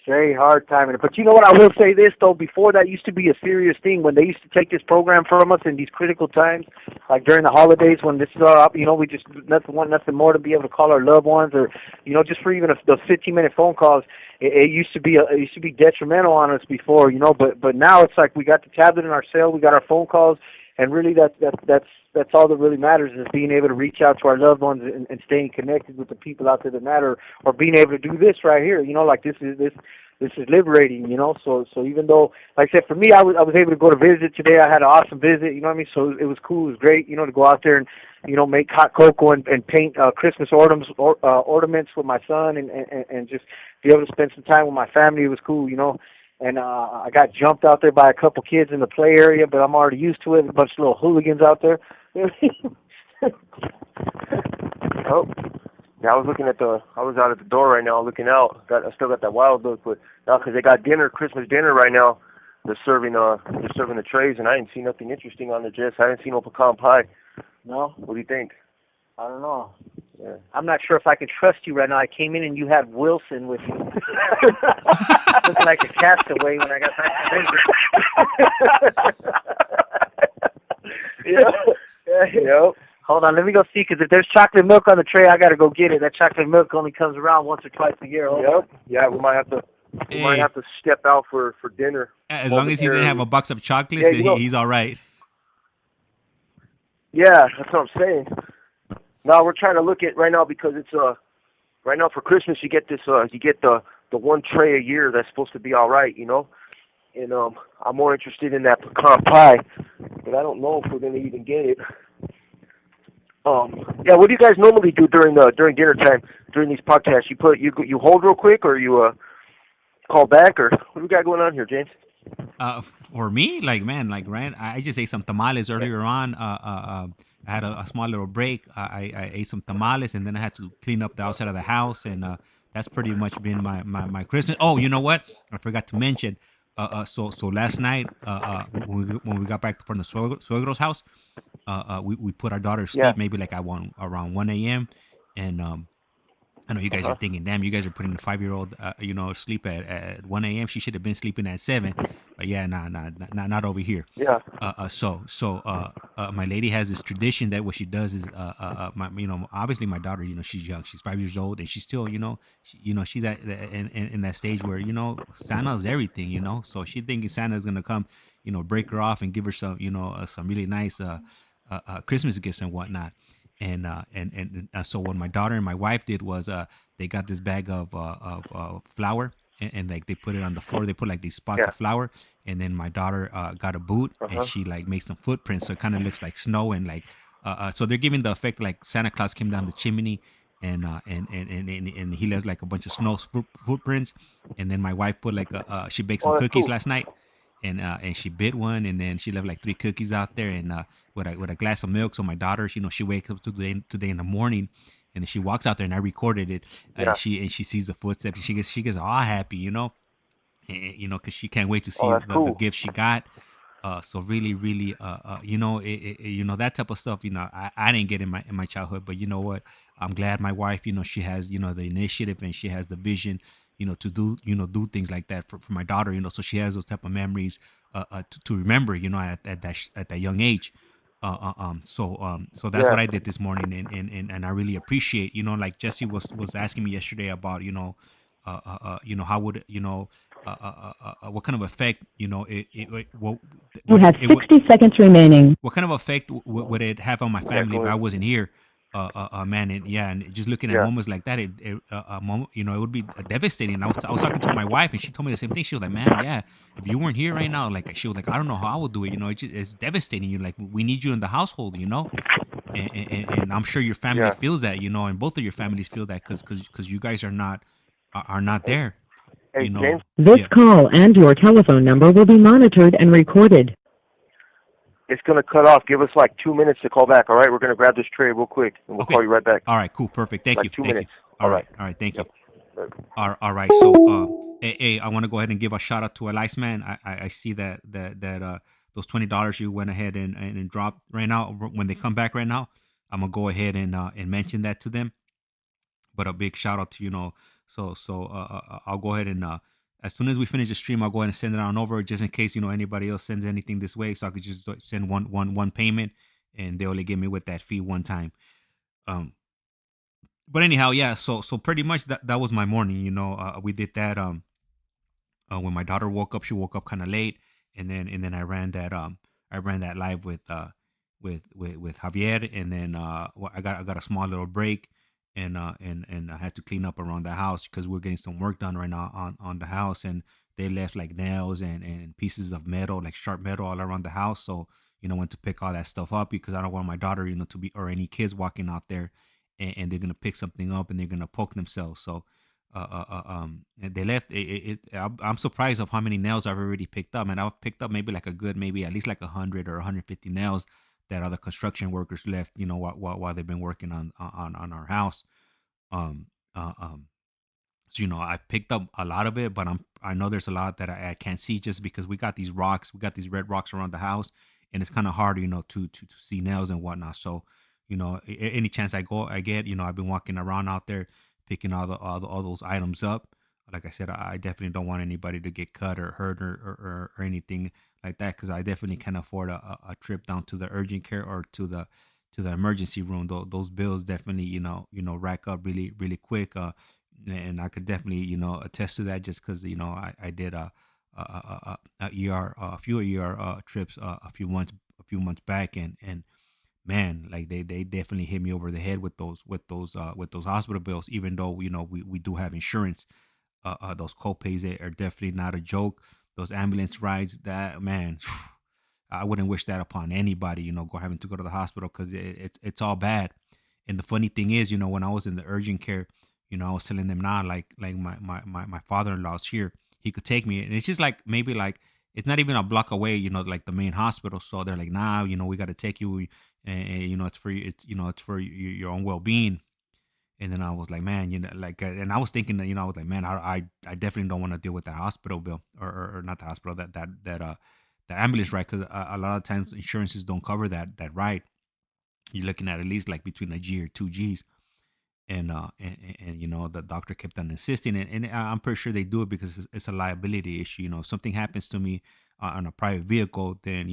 Straight hard timing it. But you know what? I will say this, though. Before that used to be a serious thing. When they used to take this program from us in these critical times, like during the holidays when this is our, you know, we just want nothing more to be able to call our loved ones or, you know, just for even those 15-minute phone calls. It used to be detrimental on us before, you know, but now it's like we got the tablet in our cell, we got our phone calls, and really that's all that really matters is being able to reach out to our loved ones and staying connected with the people out there that matter, or being able to do this right here, you know, like this is liberating, you know. So even though, like I said, for me, I was able to go to visit today. I had an awesome visit, you know what I mean. So it was cool, it was great, you know, to go out there and, you know, make hot cocoa and paint Christmas ornaments with my son and just be able to spend some time with my family. It was cool, you know. And I got jumped out there by a couple kids in the play area, but I'm already used to it. A bunch of little hooligans out there. Oh, yeah, I was out at the door right now looking out. I still got that wild look, but now because they got Christmas dinner right now. They're serving the trays, and I didn't see nothing interesting on the gist. I didn't see no pecan pie. No? What do you think? I don't know. Yeah. I'm not sure if I can trust you right now. I came in and you had Wilson with you. Looking like a castaway when I got back to visit. Yep. Hold on, let me go see, because if there's chocolate milk on the tray, I got to go get it. That chocolate milk only comes around once or twice a year. Yep. Yeah, we might have to step out for dinner. As long as he didn't have a box of chocolates, then he's all right. Yeah, that's what I'm saying. Now we're trying to look at right now because it's right now for Christmas you get this you get the one tray a year that's supposed to be all right, you know. And I'm more interested in that pecan pie, but I don't know if we're gonna even get it. Yeah, what do you guys normally do during dinner time during these podcasts? You hold real quick, or you call back, or what do we got going on here, James? For me, right, I just ate some tamales earlier on. I had a small little break. I ate some tamales, and then I had to clean up the outside of the house, and that's pretty much been my Christmas. Oh, you know what? I forgot to mention. So last night, when we got back from the suegro's house, we put our daughter to sleep maybe like around 1 a.m. And I know you guys are thinking, damn, you guys are putting the 5-year-old, sleep at 1 a.m. She should have been sleeping at 7. But yeah, not over here. Yeah. So my lady has this tradition that what she does is, obviously my daughter, she's young, she's 5 years old, and she's still, she's at in that stage where, Santa's everything, so she thinking Santa's gonna come, break her off and give her some, some really nice Christmas gifts and whatnot. And so what my daughter and my wife did was they got this bag of flour and like they put it on the floor. They put like these spots of flour, and then my daughter got a boot and she like made some footprints, so it kind of looks like snow and like so they're giving the effect like Santa Claus came down the chimney and he left like a bunch of snow footprints. And then my wife put like she baked some cookies last night. And she bit one, and then she left like 3 cookies out there, and with a glass of milk. So my daughter, she wakes up today in the morning, and then she walks out there, and I recorded it. And she sees the footsteps. She gets all happy, because she can't wait to see the gift she got. So really, that type of stuff, I didn't get in my childhood, but you know what? I'm glad my wife, she has, the initiative and she has the vision, to do things like that for my daughter, so she has those type of memories to remember, at that young age. So that's what I did this morning, and I really appreciate, like Jesse was asking me yesterday about, how would what kind of effect, you have 60 seconds remaining. What kind of effect would it have on my family if I wasn't here? Man, and just looking at moments like that, it would be devastating. I was talking to my wife, and she told me the same thing. She was like, "Man, if you weren't here right now, like she was like, I don't know how I would do it. It's devastating. Like we need you in the household, and I'm sure your family Yeah. feels that, and both of your families feel that because you guys are not Hey, there, hey, James. This Yeah. call and your telephone number will be monitored and recorded. It's gonna cut off. Give us like 2 minutes to call back. All right, we're gonna grab this tray real quick, and we'll Okay. call you right back. All right. Cool. Perfect. Thank Like you. 2 Thank you. minutes. All All right. right. All right. Thank you. Yep. All right. So, hey, I want to go ahead and give a shout out to ICEMAN. I see that those $20 you went ahead and dropped right now. When they come back right now, I'm gonna go ahead and mention that to them. But a big shout out to I'll go ahead and as soon as we finish the stream, I'll go ahead and send it on over just in case anybody else sends anything this way, so I could just send one payment, and they only give me with that fee one time. But anyhow, yeah. So pretty much that was my morning. We did that. When my daughter woke up, she woke up kind of late, and then I ran that live with Javier, and then I got a small little break, and I had to clean up around the house because we're getting some work done right now on the house, and they left like nails and pieces of metal, like sharp metal, all around the house. So went to pick all that stuff up because I don't want my daughter to be, or any kids walking out there, and they're gonna pick something up and they're gonna poke themselves. So and they left. I'm surprised of how many nails I've already picked up, and I've picked up maybe like a good, maybe at least like 100 or 150 nails that other construction workers left, while they've been working on our house. Um, so I picked up a lot of it, but I know there's a lot that I can't see just because we got these red rocks around the house, and it's kind of hard, to see nails and whatnot. So, any chance I get, I've been walking around out there picking all those items up. Like I said, I definitely don't want anybody to get cut or hurt or anything like that, because I definitely can't afford a trip down to the urgent care or to the emergency room. Those bills definitely rack up really really quick. And I could definitely attest to that just because I did a few trips a few months back, and man, like they definitely hit me over the head with those hospital bills, even though we do have insurance. Those copays are definitely not a joke. Those ambulance rides, that man, I wouldn't wish that upon anybody, having to go to the hospital, because it's all bad. And the funny thing is, when I was in the urgent care, I was telling them, nah, like my father-in-law's here, he could take me, and it's just like maybe like it's not even a block away, like the main hospital. So they're like, nah, we got to take you, and it's for you, it's for your own well-being. And then I was like, man, and I was thinking that, I was like, man, I definitely don't want to deal with that hospital bill, or not the hospital, that ambulance ride, because a lot of times insurances don't cover that ride. You're looking at least like between a G or 2 Gs. And the doctor kept on insisting, and I'm pretty sure they do it because it's a liability issue. If something happens to me on a private vehicle, then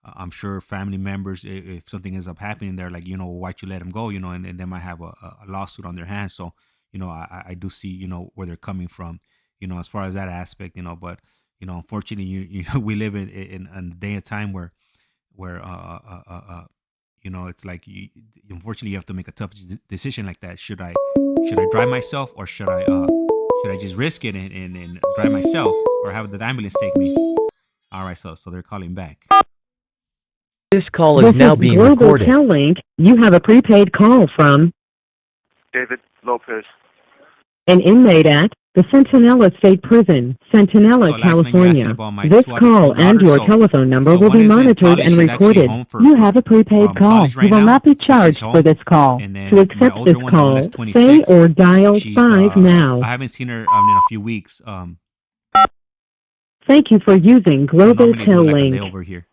I'm sure family members, if something ends up happening, they're like, why'd you let him go, and they might have a lawsuit on their hands. So I do see where they're coming from, as far as that aspect. But unfortunately, we live in a day and time where it's like unfortunately you have to make a tough decision like that. Should I drive myself, or should I just risk it and drive myself, or have the ambulance take me? All right, so they're calling back. This call is now being Global recorded. Tel Link. You have a prepaid call from David Lopez. an inmate at the Centinela State Prison, Centinela, So, last man, you asking California. about my This two call and daughters. your So telephone number will one be is in monitored college. and She's actually recorded. home You have a prepaid from call. college right You will now. not be So she's charged for home. this call. And then To my accept older this one, the one that's call, say 26, or dial she's 5 now. I haven't seen her in a few weeks. Thank you for using So Global normally Tel do like a Link. layover here.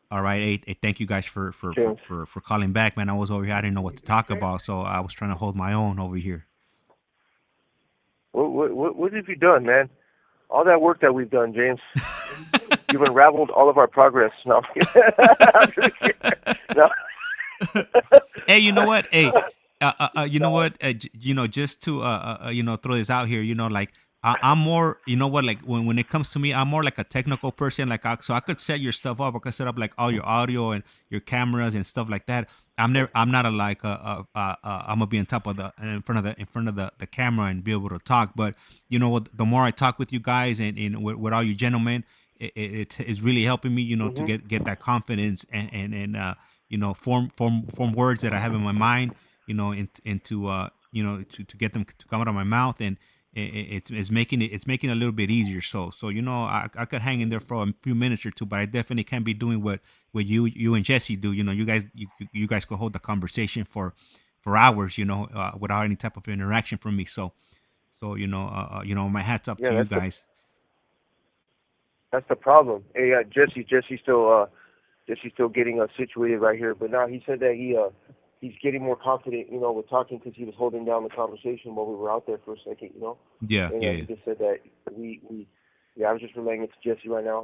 All right, hey, thank you guys for James. calling back, man. I was over here, I didn't know what to talk about, so I was trying to hold my own over here. What have you done, man? All that work that we've done, James. You've unraveled all of our progress. No. No. Hey, you know what? Hey, you know what? Just to throw this out here. Like I'm more. You know what? Like when it comes to me, I'm more like a technical person. Like so I could set your stuff up. I could set up like all your audio and your cameras and stuff like that. I'm not I'm gonna be on top of in front of the camera and be able to talk. But what? The more I talk with you guys and with all you gentlemen, it's really helping me. To get that confidence and form words that I have in my mind, into to get them to come out of my mouth, and it's making it a little bit easier. So I could hang in there for a few minutes or two, but I definitely can't be doing what you and Jesse do. You guys could hold the conversation for hours, without any type of interaction from me. So my hats up Yeah, to you guys. that's the problem. Hey, Jesse's still getting situated right here. But now he said that he's getting more confident, with talking because he was holding down the conversation while we were out there for a second, Yeah, And yeah, he just said that I was just relaying it to Jesse right now,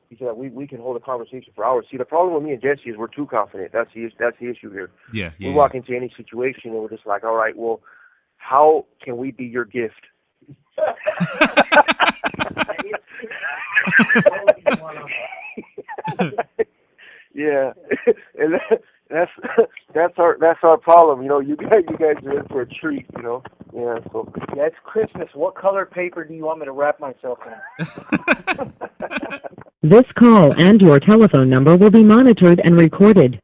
He said that we can hold a conversation for hours. See, the problem with me and Jesse is we're too confident. That's the issue here. yeah. We walk into any situation and we're just like, all right, well, how can we be your gift? Yeah, and that's our problem. You guys are in for a treat. Yeah. So Yeah, it's Christmas. What color paper do you want me to wrap myself in? This call and your telephone number will be monitored and recorded.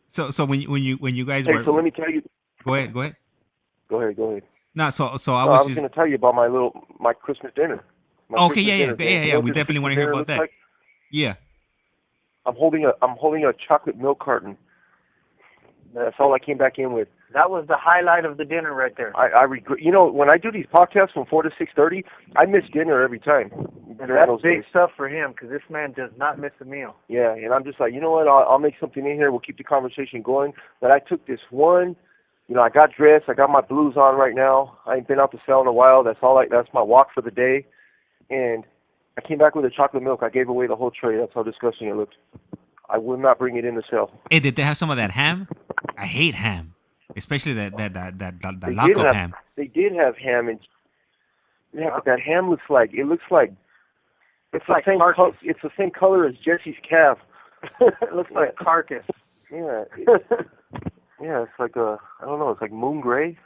So when you guys hey, were, so let me tell you. go ahead. Go ahead. No, so I I was was just going to tell you about my Christmas dinner. okay. Yeah. We definitely want to hear about that. Like? Yeah. I'm holding a chocolate milk carton. That's all I came back in with. That was the highlight of the dinner right there. I regret. When I do these podcasts from 4 to 6:30, I miss dinner every time. And that's big stuff for him because this man does not miss a meal. Yeah, and I'm just like, you know what? I'll make something in here. We'll keep the conversation going. But I took this one. I got dressed. I got my blues on right now. I ain't been out to sell in a while. That's my walk for the day. And I came back with a chocolate milk. I gave away the whole tray. That's how disgusting it looked. I will not bring it in to sell. Hey, did they have some of that ham? I hate ham, especially that lock-up ham. They did have ham, and but that ham looks like it's the same color. It's the same color as Jesse's calf. It looks like a carcass. Yeah. Yeah, it's like I don't know. It's like moon gray.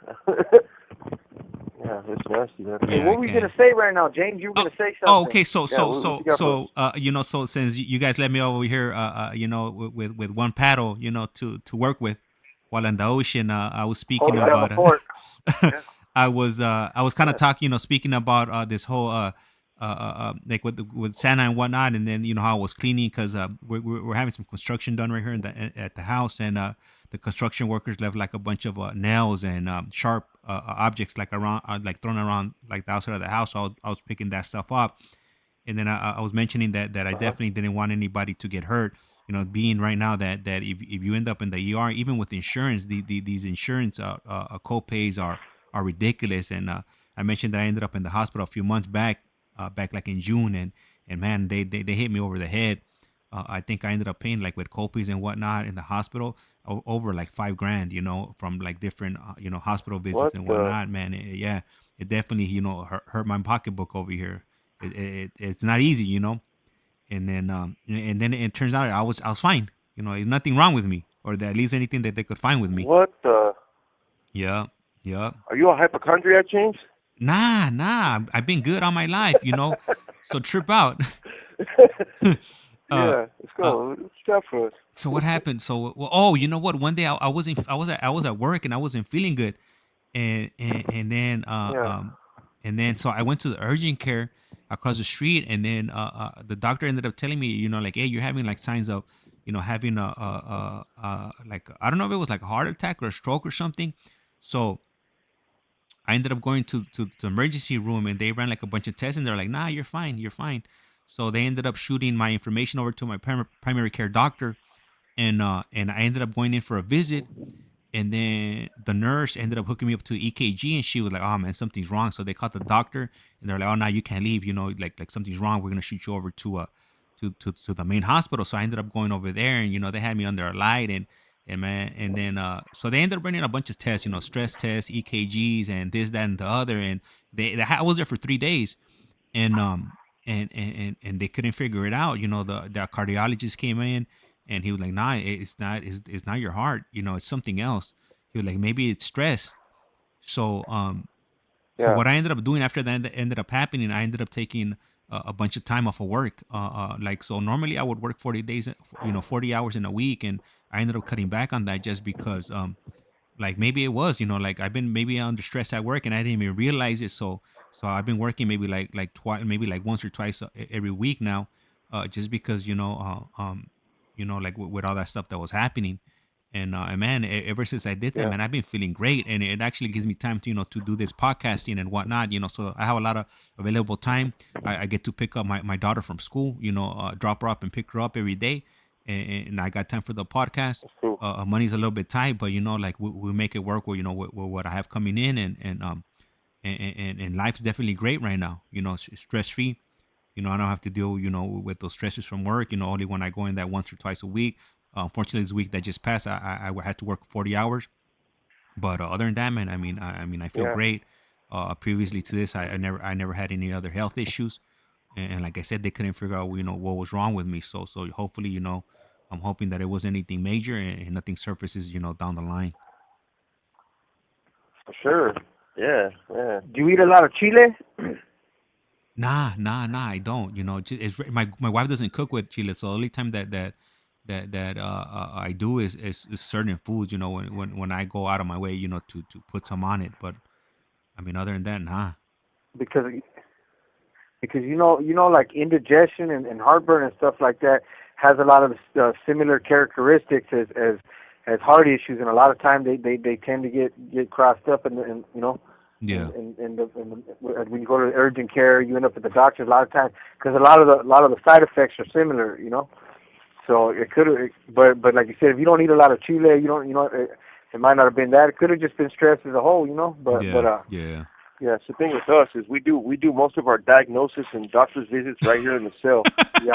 Yeah, it's nasty. Man. Hey, what were you gonna say right now, James? You were gonna say something. Oh, okay. So since you guys let me over here, with one paddle, to work with, while in the ocean, I was speaking about. I was kind of talking, speaking about this whole like with Santa and whatnot, and then how I was cleaning because we're having some construction done right here at the house, and the construction workers left like a bunch of nails and sharp objects like around, like thrown around like the outside of the house. So I was picking that stuff up, and then I was mentioning that I definitely didn't want anybody to get hurt. Being right now that if you end up in the ER, even with insurance, these insurance co-pays are ridiculous. And I mentioned that I ended up in the hospital a few months back like in June, and man, they hit me over the head. I think I ended up paying like with co-pays and whatnot in the hospital over like $5,000, from like different hospital visits and whatnot. Man, it definitely hurt my pocketbook over here. It's not easy, and then it turns out I was fine. There's nothing wrong with me, or at least anything that they could find with me. What the? Yeah. Are you a hypochondriac, James? Nah. I've been good all my life, So trip out. Yeah, let's go. What's that for us? So what happened? So you know what? One day I was at work and I wasn't feeling good, and then so I went to the urgent care across the street, and then the doctor ended up telling me, like, hey, you're having like signs of, having like, I don't know if it was like a heart attack or a stroke or something. So I ended up going to the emergency room, and they ran like a bunch of tests, and they're like, nah, you're fine. So they ended up shooting my information over to my primary care doctor, and I ended up going in for a visit, and then the nurse ended up hooking me up to EKG, and she was like, oh man, something's wrong. So they called the doctor, and they're like, oh, now you can't leave, like something's wrong. We're gonna shoot you over to the main hospital. So I ended up going over there, and they had me under a light, and man, and then so they ended up running a bunch of tests, stress tests, EKGs, and this, that, and the other, and I was there for 3 days, and and they couldn't figure it out. The cardiologist came in, and he was like, nah, it's not your heart, it's something else. He was like, maybe it's stress. So so what I ended up doing after that ended up happening, I ended up taking a bunch of time off of work. Like, so normally I would work 40 days, 40 hours in a week, and I ended up cutting back on that just because like maybe it was, like I've been maybe under stress at work and I didn't even realize it. So I've been working maybe like twice, maybe like once or twice every week now, just because like with all that stuff that was happening. And man, ever since I did that, Yeah. man, I've been feeling great, and it actually gives me time to to do this podcasting and whatnot. So I have a lot of available time. I get to pick up my daughter from school, drop her up and pick her up every day, and I got time for the podcast. That's cool. Money's a little bit tight, but like we make it work with with what I have coming in, and life's definitely great right now. Stress free. I don't have to deal, with those stresses from work. Only when I go in that once or twice a week. Unfortunately, this week that just passed, I had to work 40 hours. But other than that, man, I feel Yeah. great. Previously to this, I never had any other health issues, and like I said, they couldn't figure out, what was wrong with me. So hopefully, I'm hoping that it wasn't anything major and nothing surfaces, down the line. For sure. Yeah. Yeah. Do you eat a lot of chile? Nah, I don't. My wife doesn't cook with chile, so the only time that I do is certain foods. When I go out of my way, to put some on it. But other than that, nah. Because like indigestion and heartburn and stuff like that has a lot of similar characteristics as heart issues, and a lot of times they tend to get crossed up and Yeah. when you go to the urgent care, you end up at the doctor a lot of times because a lot of the side effects are similar, So it could have, but like you said, if you don't eat a lot of chile, it might not have been that. It could have just been stress as a whole, Yeah. Yeah. So the thing with us is we do most of our diagnosis and doctor's visits right here in the cell. Yeah,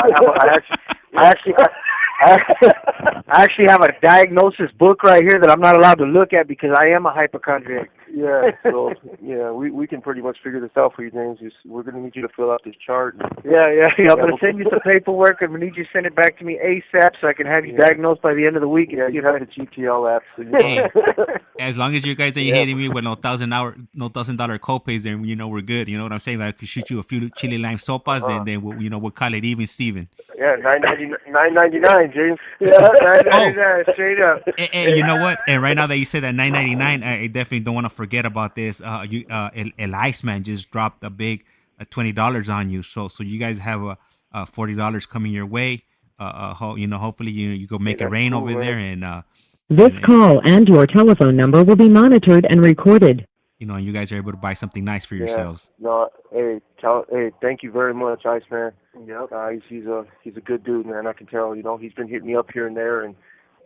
I actually have a diagnosis book right here that I'm not allowed to look at because I am a hypochondriac. Yeah. So yeah, we can pretty much figure this out for you, James. We're gonna need you to fill out this chart. Yeah. I'm gonna send you some paperwork, and we need you to send it back to me ASAP so I can have you diagnosed by the end of the week. Yeah, you have the GTL app. So Hey, as long as you guys ain't hitting me with no $1,000 copays, then we're good. You know what I'm saying? I could shoot you a few chili lime sopas, and then we'll call it even, Steven. Yeah, $9.99, James. Yeah, $9.99 straight up. And you know what? And right now that you said that $9.99, I definitely don't want to forget about this. El ICEMAN just dropped a big $20 on you. So you guys have a $40 coming your way. Hopefully you go make it rain cool, over man. there, and This call and your telephone number will be monitored and recorded. and you guys are able to buy something nice for yourselves. No, hey, thank you very much, Iceman. Yep. He's a good dude, man. I can tell. He's been hitting me up here and there, and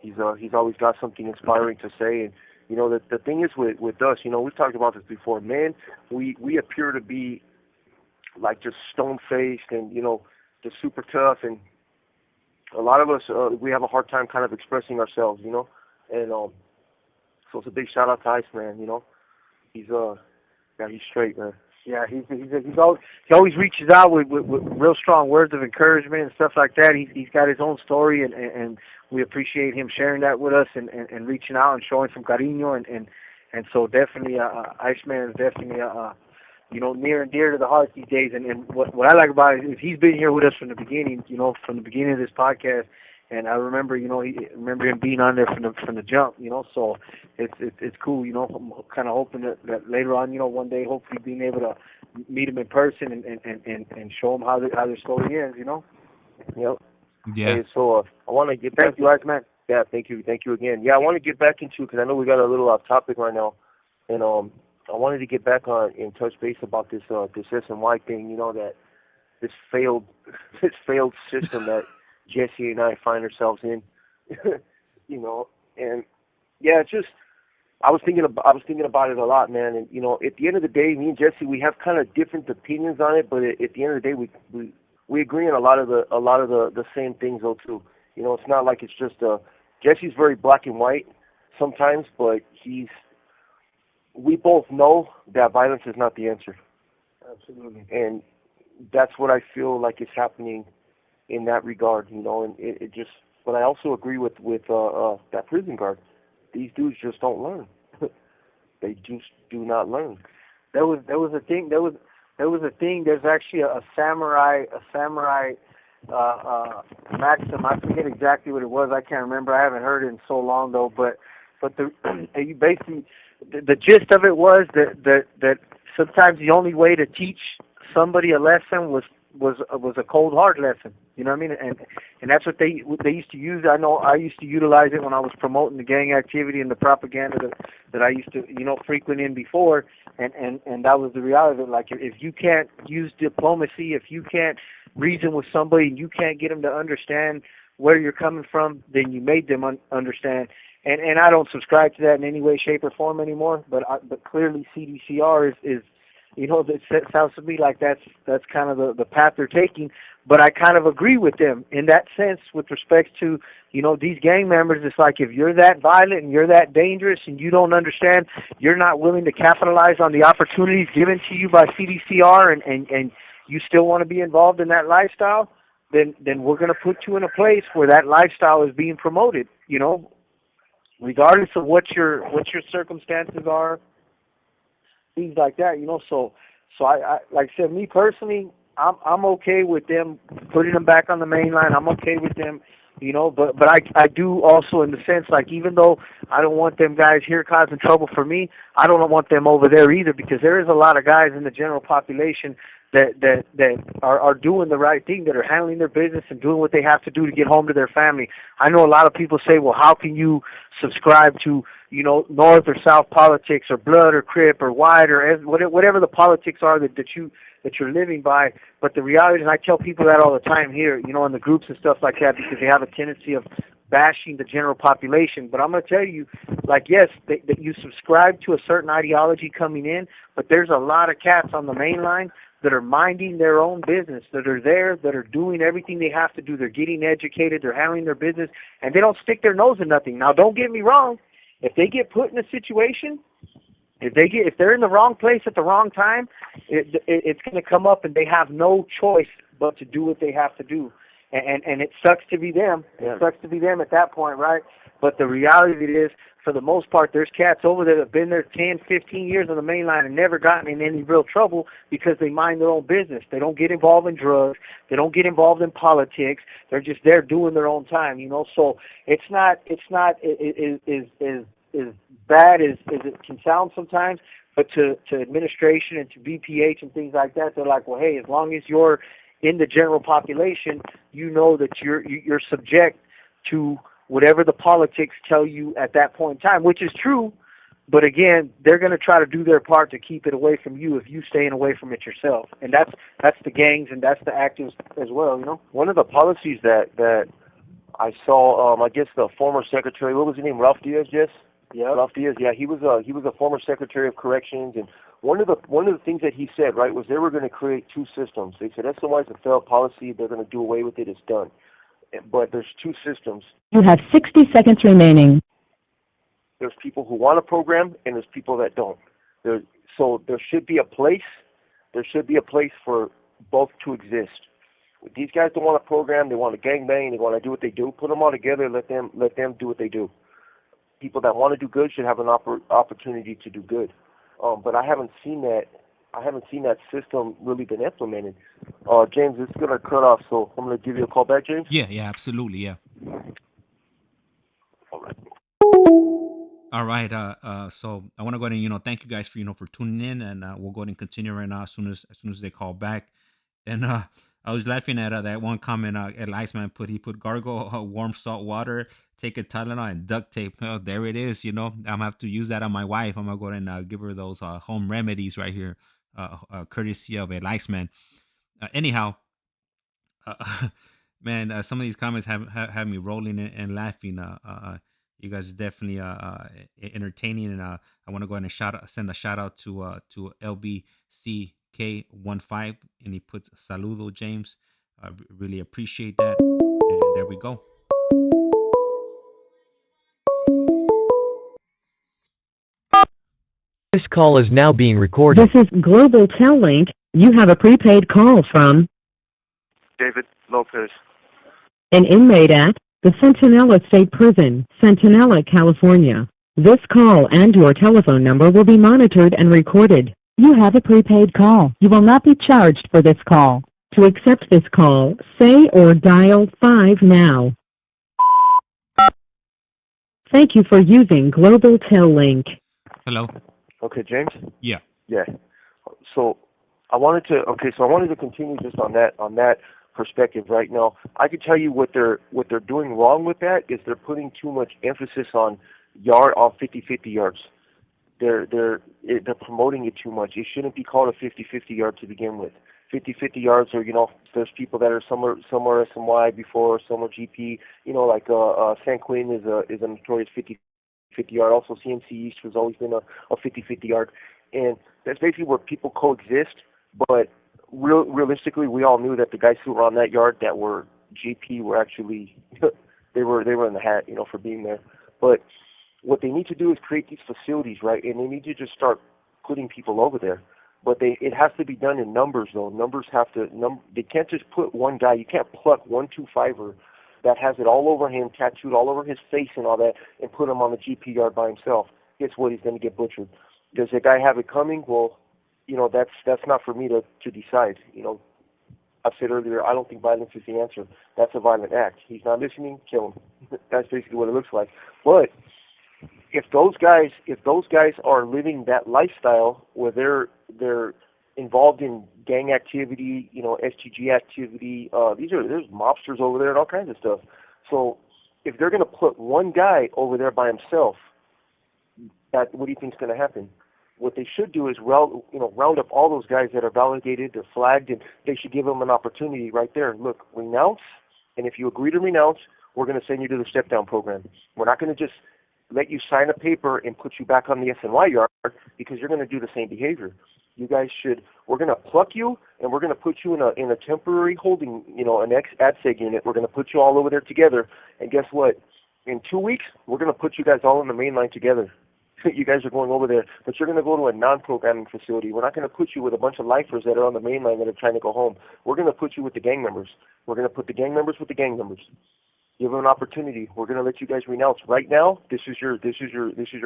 he's always got something inspiring to say. And the thing is with us, we've talked about this before. Man, we appear to be like just stone faced and just super tough, and a lot of us we have a hard time kind of expressing ourselves, and so it's a big shout out to Iceman. He's he's straight, man. Yeah, he always reaches out with real strong words of encouragement and stuff like that. He's got his own story, and we appreciate him sharing that with us and reaching out and showing some cariño, and so definitely Iceman is definitely near and dear to the heart these days. And what I like about it is he's been here with us from the beginning, from the beginning of this podcast. And I remember, remember him being on there from the jump, so it's cool, I'm kind of hoping that later on, one day, hopefully being able to meet him in person and show him how their story ends, Yep. Yeah. Hey, so I want to get back. Thank you, Iceman. Yeah, thank you again. Yeah, I want to get back into, because I know we got a little off topic right now, and I wanted to get back on and touch base about this SNY thing, that this failed system that Jesse and I find ourselves in, and yeah, it's just I was thinking about it a lot, man. And at the end of the day, me and Jesse, we have kind of different opinions on it, but at the end of the day, we agree on a lot of the same things though too. It's not like it's just Jesse's very black and white sometimes, but we both know that violence is not the answer. Absolutely. And that's what I feel like is happening in that regard, and it just. But I also agree with that prison guard. These dudes just don't learn. They just do not learn. There was a thing. There's actually a samurai maxim. I forget exactly what it was. I can't remember. I haven't heard it in so long though. But the you basically the gist of it was that sometimes the only way to teach somebody a lesson was a cold hard lesson. You know what I mean? And that's what they used to use. I know I used to utilize it when I was promoting the gang activity and the propaganda that I used to frequent in before. And that was the reality of it. Like if you can't use diplomacy, if you can't reason with somebody and you can't get them to understand where you're coming from, then you made them understand. And I don't subscribe to that in any way, shape, or form anymore. But clearly CDCR is that sounds to me like that's kind of the path they're taking. But I kind of agree with them in that sense with respect to, these gang members. It's like if you're that violent and you're that dangerous and you don't understand, you're not willing to capitalize on the opportunities given to you by CDCR and you still want to be involved in that lifestyle, then we're going to put you in a place where that lifestyle is being promoted, regardless of what your circumstances are, things like that, So I like I said, me personally, I'm okay with them putting them back on the main line. I'm okay with them, but I do also in the sense, like, even though I don't want them guys here causing trouble for me, I don't want them over there either, because there is a lot of guys in the general population that are doing the right thing, that are handling their business and doing what they have to do to get home to their family. I know a lot of people say, well, how can you subscribe to, North or South politics or Blood or Crip or White or whatever the politics are that you're living by. But the reality is, and I tell people that all the time here, in the groups and stuff like that, because they have a tendency of bashing the general population. But I'm going to tell you, like, yes, that you subscribe to a certain ideology coming in, but there's a lot of cats on the main line that are minding their own business, that are there, that are doing everything they have to do. They're getting educated, they're handling their business, and they don't stick their nose in nothing. Now, don't get me wrong. If they get put in a situation, if they're in the wrong place at the wrong time, it's going to come up, and they have no choice but to do what they have to do. And it sucks to be them. It sucks to be them at that point, right? But the reality of it is, for the most part, there's cats over there that have been there 10, 15 years on the main line and never gotten in any real trouble because they mind their own business. They don't get involved in drugs. They don't get involved in politics. They're just there doing their own time, So it's not as bad as it can sound sometimes. But to administration and to BPH and things like that, they're like, well, hey, as long as you're in the general population, that you're subject to whatever the politics tell you at that point in time, which is true. But again, they're going to try to do their part to keep it away from you if you staying away from it yourself. And that's the gangs and that's the actives as well, One of the policies that I saw, I guess the former secretary, what was his name, Ralph Diaz, yes? Yeah. Ralph Diaz, yeah, he was a former secretary of corrections, and one of the things that he said, right, was they were going to create two systems. They said SNY is a failed policy, they're going to do away with it, it's done. But there's two systems. You have 60 seconds remaining. There's people who want a program, and there's people that don't. So there should be a place. There should be a place for both to exist. These guys don't want a program. They want to gangbang. They want to do what they do. Put them all together. Let them do what they do. People that want to do good should have an opportunity to do good. But I haven't seen that. I haven't seen that system really been implemented. James, it's going to cut off, so I'm going to give you a call back, James. Yeah, absolutely, yeah. All right. So I want to go ahead and thank you guys for tuning in, and we'll go ahead and continue right now as soon as they call back. And I was laughing at that one comment ICEMAN put. He put gargle warm salt water, take a Tylenol, and duct tape. Oh, there it is. I'm gonna have to use that on my wife. I'm gonna go ahead and give her those home remedies right here, courtesy of ICEMAN. Anyhow, man, some of these comments have me rolling and laughing. You guys are definitely entertaining, and I want to go ahead and send a shout out to LBCK15, and he puts saludo, James. I really appreciate that. And there we go. This call is now being recorded. This is Global Tel Link. You have a prepaid call from David Lopez. an inmate at the Centinela State Prison, Centinela, California. This call and your telephone number will be monitored and recorded. You have a prepaid call. You will not be charged for this call. To accept this call, say or dial 5 now. Thank you for using Global Tel Link. Hello. Okay, James? Yeah. Yeah. So I wanted to continue just on that perspective right now. I could tell you what they're doing wrong with that is they're putting too much emphasis on 50-50 yards. They're promoting it too much. It shouldn't be called a 50-50 yard to begin with. 50-50 yards are, there's people that are some are SNY before, some are GP, like San Quinn is a notorious 50-50 yard. Also CMC East has always been a 50-50 yard. And that's basically where people coexist, but realistically we all knew that the guys who were on that yard that were GP were actually they were in the hat, for being there. But what they need to do is create these facilities, right? And they need to just start putting people over there. But it has to be done in numbers, though. Numbers have to they can't just put one guy. You can't pluck 125er that has it all over him, tattooed all over his face and all that, and put him on the GP yard by himself. Guess what? He's going to get butchered. Does the guy have it coming? Well, that's not for me to decide. I said earlier, I don't think violence is the answer. That's a violent act. He's not listening, kill him. That's basically what it looks like. But if those guys are living that lifestyle where they're involved in gang activity, STG activity, there's mobsters over there and all kinds of stuff. So if they're going to put one guy over there by himself, what do you think is going to happen? What they should do is round up all those guys that are validated, they're flagged, and they should give them an opportunity right there. Look, renounce, and if you agree to renounce, we're going to send you to the step-down program. We're not going to just let you sign a paper and put you back on the SNY yard because you're going to do the same behavior. You guys we're going to pluck you and we're going to put you in a temporary holding, an ex-ADSEG unit. We're going to put you all over there together. And guess what? In 2 weeks, we're going to put you guys all in the main line together. You guys are going over there, but you're going to go to a non-programming facility. We're not going to put you with a bunch of lifers that are on the main line that are trying to go home. We're going to put you with the gang members. We're going to put the gang members with the gang members. Give them an opportunity. We're going to let you guys renounce. Right now, this is your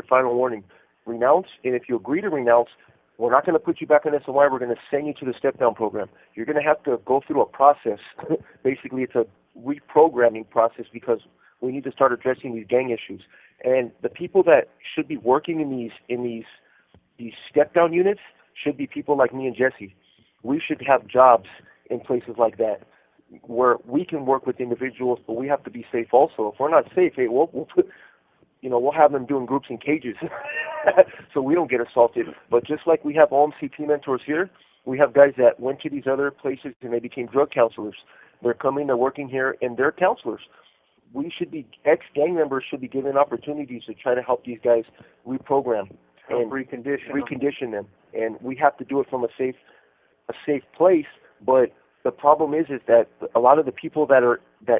final warning. Renounce, and if you agree to renounce, we're not going to put you back on SNY. We're going to send you to the step-down program. You're going to have to go through a process. Basically, it's a reprogramming process because we need to start addressing these gang issues. And the people that should be working in these step-down units should be people like me and Jesse. We should have jobs in places like that, where we can work with individuals, but we have to be safe also. If we're not safe, hey, we'll have them doing groups in cages so we don't get assaulted. But just like we have OMCP mentors here, we have guys that went to these other places and they became drug counselors. They're coming, they're working here, and they're counselors. Ex-gang members should be given opportunities to try to help these guys reprogram and recondition them. And we have to do it from a safe place, but the problem is that a lot of the people that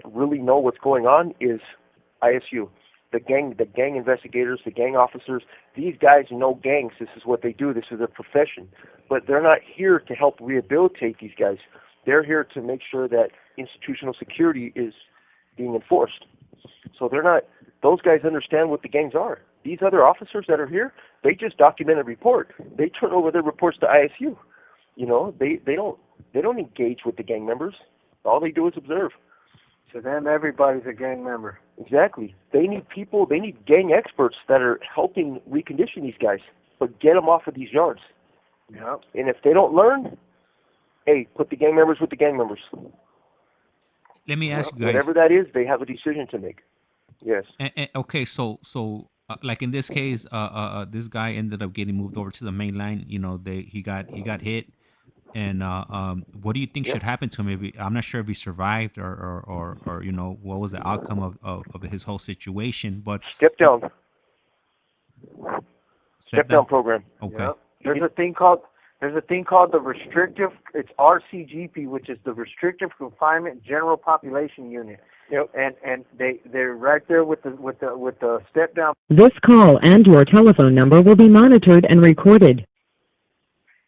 really know what's going on is ISU, the gang investigators, the gang officers. These guys know gangs. This is what they do. This is their profession. But they're not here to help rehabilitate these guys. They're here to make sure that institutional security is being enforced. So those guys understand what the gangs are. These other officers that are here, they just document a report. They turn over their reports to ISU. They don't engage with the gang members. All they do is observe. To them, everybody's a gang member. Exactly. They need gang experts that are helping recondition these guys, but get them off of these yards. Yep. And if they don't learn, hey, put the gang members with the gang members. Let me ask you guys. Whatever that is, they have a decision to make. Yes. Okay, so like in this case, this guy ended up getting moved over to the main line. He got hit, and what do you think should happen to him? Maybe I'm not sure if he survived or what was the outcome of his whole situation. But step down program. Okay. Yep. There's a thing called the restrictive. It's RCGP, which is the Restrictive Confinement General Population Unit. Yep. And they're right there with the step down. This call and your telephone number will be monitored and recorded.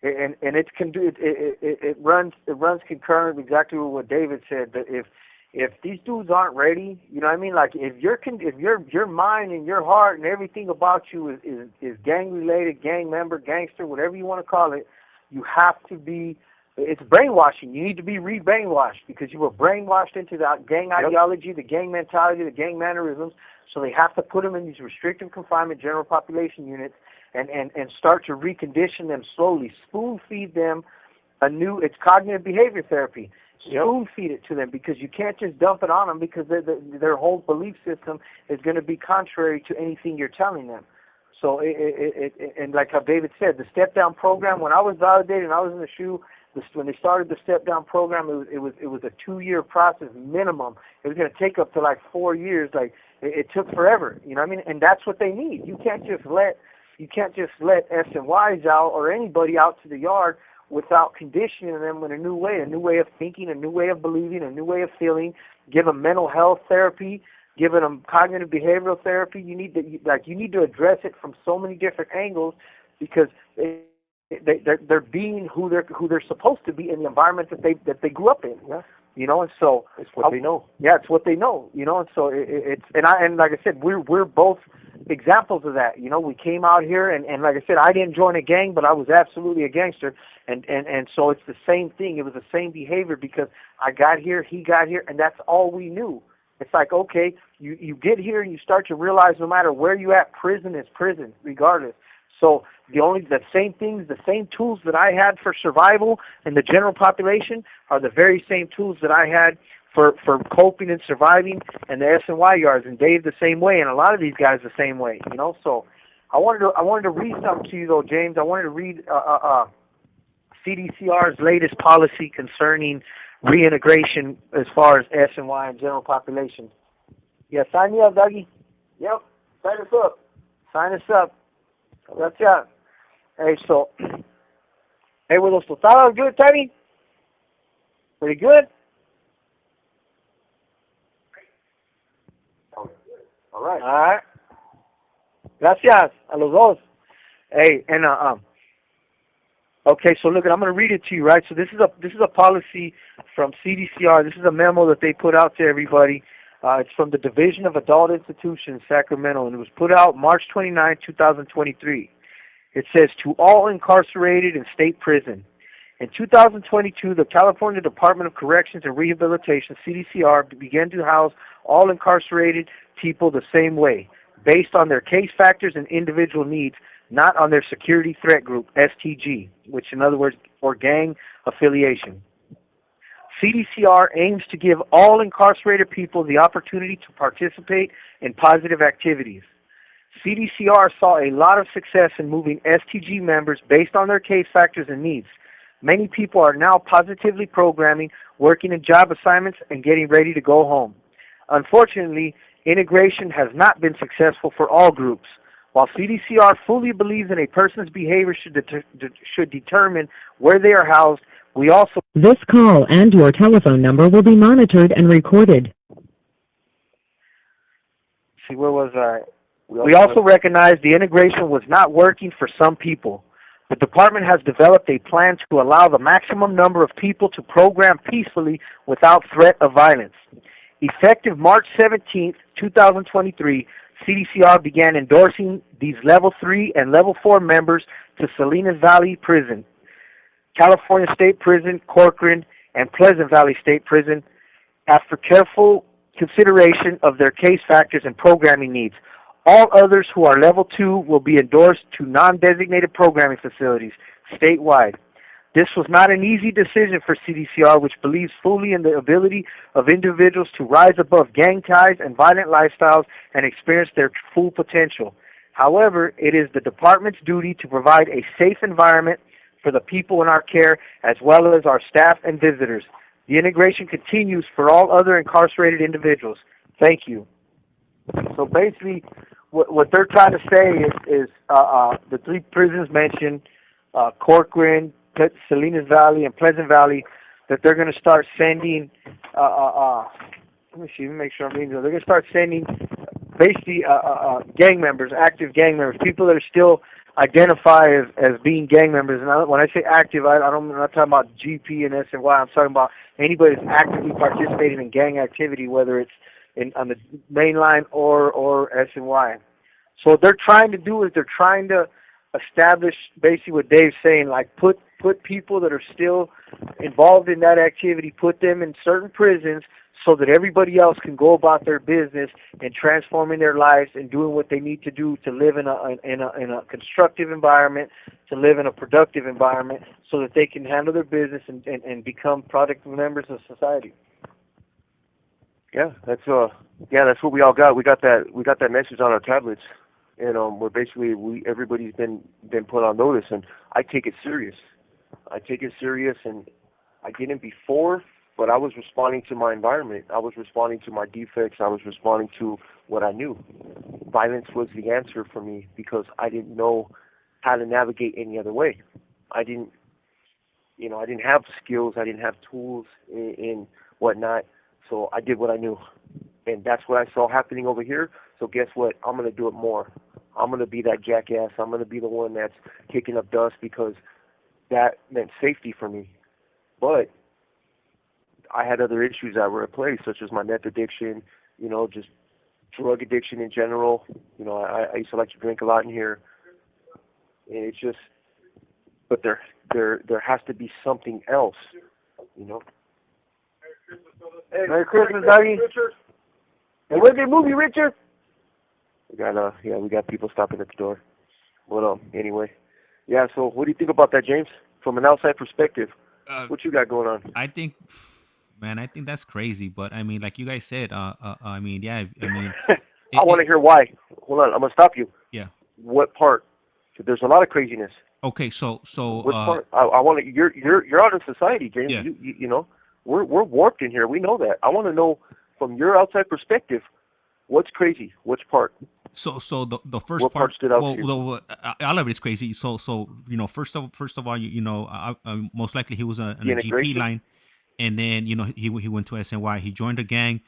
And it runs concurrent exactly with what David said. That if these dudes aren't ready, you know what I mean? Like if your mind and your heart and everything about you is gang related, gang member, gangster, whatever you want to call it, you have to be it's brainwashing. You need to be re-brainwashed because you were brainwashed into the gang ideology, the gang mentality, the gang mannerisms. So they have to put them in these restrictive confinement general population units and start to recondition them slowly, spoon feed them it's cognitive behavior therapy. Spoon feed it to them because you can't just dump it on them because their whole belief system is going to be contrary to anything you're telling them. So and like how David said, the step down program, when I was validated and I was in the shoe, when they started the step down program, it was a 2-year process minimum. It was going to take up to like 4 years. Like it took forever. You know what I mean? And that's what they need. You can't just let SNYs out or anybody out to the yard without conditioning them in a new way of thinking, a new way of believing, a new way of feeling. Give them mental health therapy, giving them cognitive behavioral therapy. You need to address it from so many different angles because they're being who they're supposed to be in the environment that they grew up in. Yeah. You know, and so it's what they know. Yeah, it's what they know. You know, and so and like I said, we're both examples of that. You know, we came out here and like I said, I didn't join a gang, but I was absolutely a gangster. And so it's the same thing. It was the same behavior because I got here, he got here, and that's all we knew. It's like, okay, you get here and you start to realize no matter where you at, prison is prison, regardless. So the same things, the same tools that I had for survival in the general population are the very same tools that I had for coping and surviving in the SNY yards, and Dave the same way, and a lot of these guys the same way, you know. So I wanted to read something to you though, James. I wanted to read CDCR's latest policy concerning reintegration as far as SNY and general population. Yeah, sign me up, Dougie. Yep, sign us up. Sign us up. That's it. Hey, so, were those tostadas good, Teddy? Pretty good? All right. Gracias a los dos. Hey, and okay, so look, I'm going to read it to you, right? So this is a policy from CDCR. This is a memo that they put out to everybody. It's from the Division of Adult Institutions, Sacramento, and it was put out March 29, 2023. It says, to all incarcerated in state prison. In 2022, the California Department of Corrections and Rehabilitation, CDCR, began to house all incarcerated people the same way, based on their case factors and individual needs, not on their security threat group, STG, which in other words, or gang affiliation. CDCR aims to give all incarcerated people the opportunity to participate in positive activities. CDCR saw a lot of success in moving STG members based on their case factors and needs. Many people are now positively programming, working in job assignments, and getting ready to go home. Unfortunately, integration has not been successful for all groups. While CDCR fully believes in a person's behavior should determine where they are housed, we also... This call and your telephone number will be monitored and recorded. See, where was I? We also recognize the integration was not working for some people. The department has developed a plan to allow the maximum number of people to program peacefully without threat of violence. Effective March 17, 2023, CDCR began endorsing these Level 3 and Level 4 members to Salinas Valley Prison, California State Prison, Corcoran, and Pleasant Valley State Prison after careful consideration of their case factors and programming needs. All others who are Level 2 will be endorsed to non-designated programming facilities statewide. This was not an easy decision for CDCR, which believes fully in the ability of individuals to rise above gang ties and violent lifestyles and experience their full potential. However, it is the department's duty to provide a safe environment for the people in our care as well as our staff and visitors. The integration continues for all other incarcerated individuals. Thank you. So basically, what they're trying to say is the three prisons mentioned, Corcoran, Salinas Valley, and Pleasant Valley, that they're going to start sending, let me make sure I'm reading this. They're going to start sending basically gang members, active gang members, people that are still identify as being gang members. And when I say active, I'm not talking about GP and SNY. I'm talking about anybody that's actively participating in gang activity, whether it's on the main line or SNY. So what they're trying to do is they're trying to establish basically what Dave's saying, like put people that are still involved in that activity, put them in certain prisons so that everybody else can go about their business and transforming their lives and doing what they need to do to live in a constructive environment, to live in a productive environment, so that they can handle their business and become productive members of society. Yeah, that's what we all got. We got that message on our tablets, and we're basically everybody's been put on notice, and I take it serious. And I didn't before, but I was responding to my environment. I was responding to my defects. I was responding to what I knew. Violence was the answer for me because I didn't know how to navigate any other way. I didn't have skills. I didn't have tools and whatnot. So I did what I knew, and that's what I saw happening over here. So guess what? I'm going to do it more. I'm going to be that jackass. I'm going to be the one that's kicking up dust because that meant safety for me. But I had other issues that were at play, such as my meth addiction, just drug addiction in general. I used to like to drink a lot in here, and it's just, but there has to be something else, Hey, Merry Christmas, doggy. And where's your movie, Richard? We got people stopping at the door. But anyway, yeah. So what do you think about that, James? From an outside perspective, what you got going on? I think, man, I think that's crazy. But I mean, like you guys said, I mean, yeah, I mean, I want to hear why. Hold on, I'm gonna stop you. Yeah. What part? There's a lot of craziness. Okay, so what part? I want to. You're out in society, James. Yeah. You know, we're warped in here. We know that. I want to know from your outside perspective, what's crazy? Which part? So the first what part stood out to you? Well, all of it is crazy. So first of all, most likely he was on a GP line, and then he went to SNY. He joined a gang.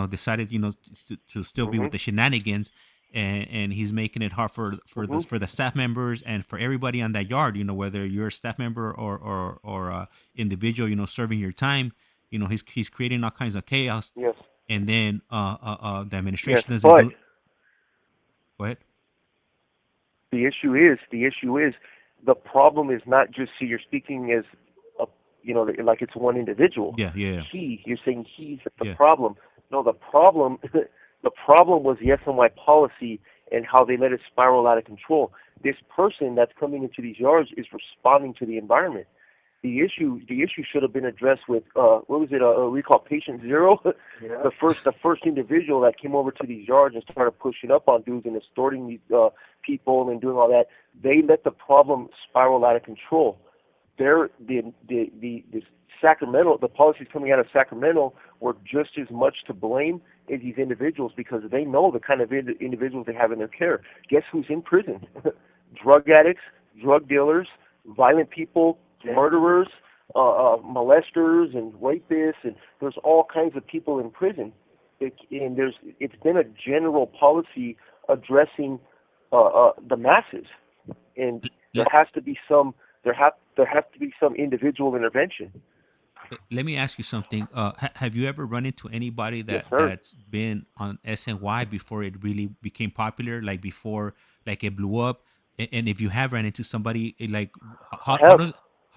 Decided to still be with the shenanigans, and he's making it hard for the staff members and for everybody on that yard. Whether you're a staff member or individual, serving your time. He's creating all kinds of chaos. Yes. And then the administration yes, doesn't do. Go ahead. The issue is the problem is not just, see, you're speaking as like it's one individual. Yeah. You're saying he's the Yeah. problem. No, the problem was the SNY policy and how they let it spiral out of control. This person that's coming into these yards is responding to the environment. The issue should have been addressed with what was it? We call patient zero. Yeah. The first individual that came over to these yards and started pushing up on dudes and extorting these people and doing all that. They let the problem spiral out of control. The Sacramento, the policies coming out of Sacramento were just as much to blame as these individuals, because they know the kind of individuals they have in their care. Guess who's in prison? Drug addicts, drug dealers, violent people, murderers, molesters, and rapists, and there's all kinds of people in prison. It's been a general policy addressing the masses, and there has to be some individual intervention. Let me ask you something. Have you ever run into anybody that's been on SNY before it really became popular, like before, like it blew up? And if you have run into somebody, like how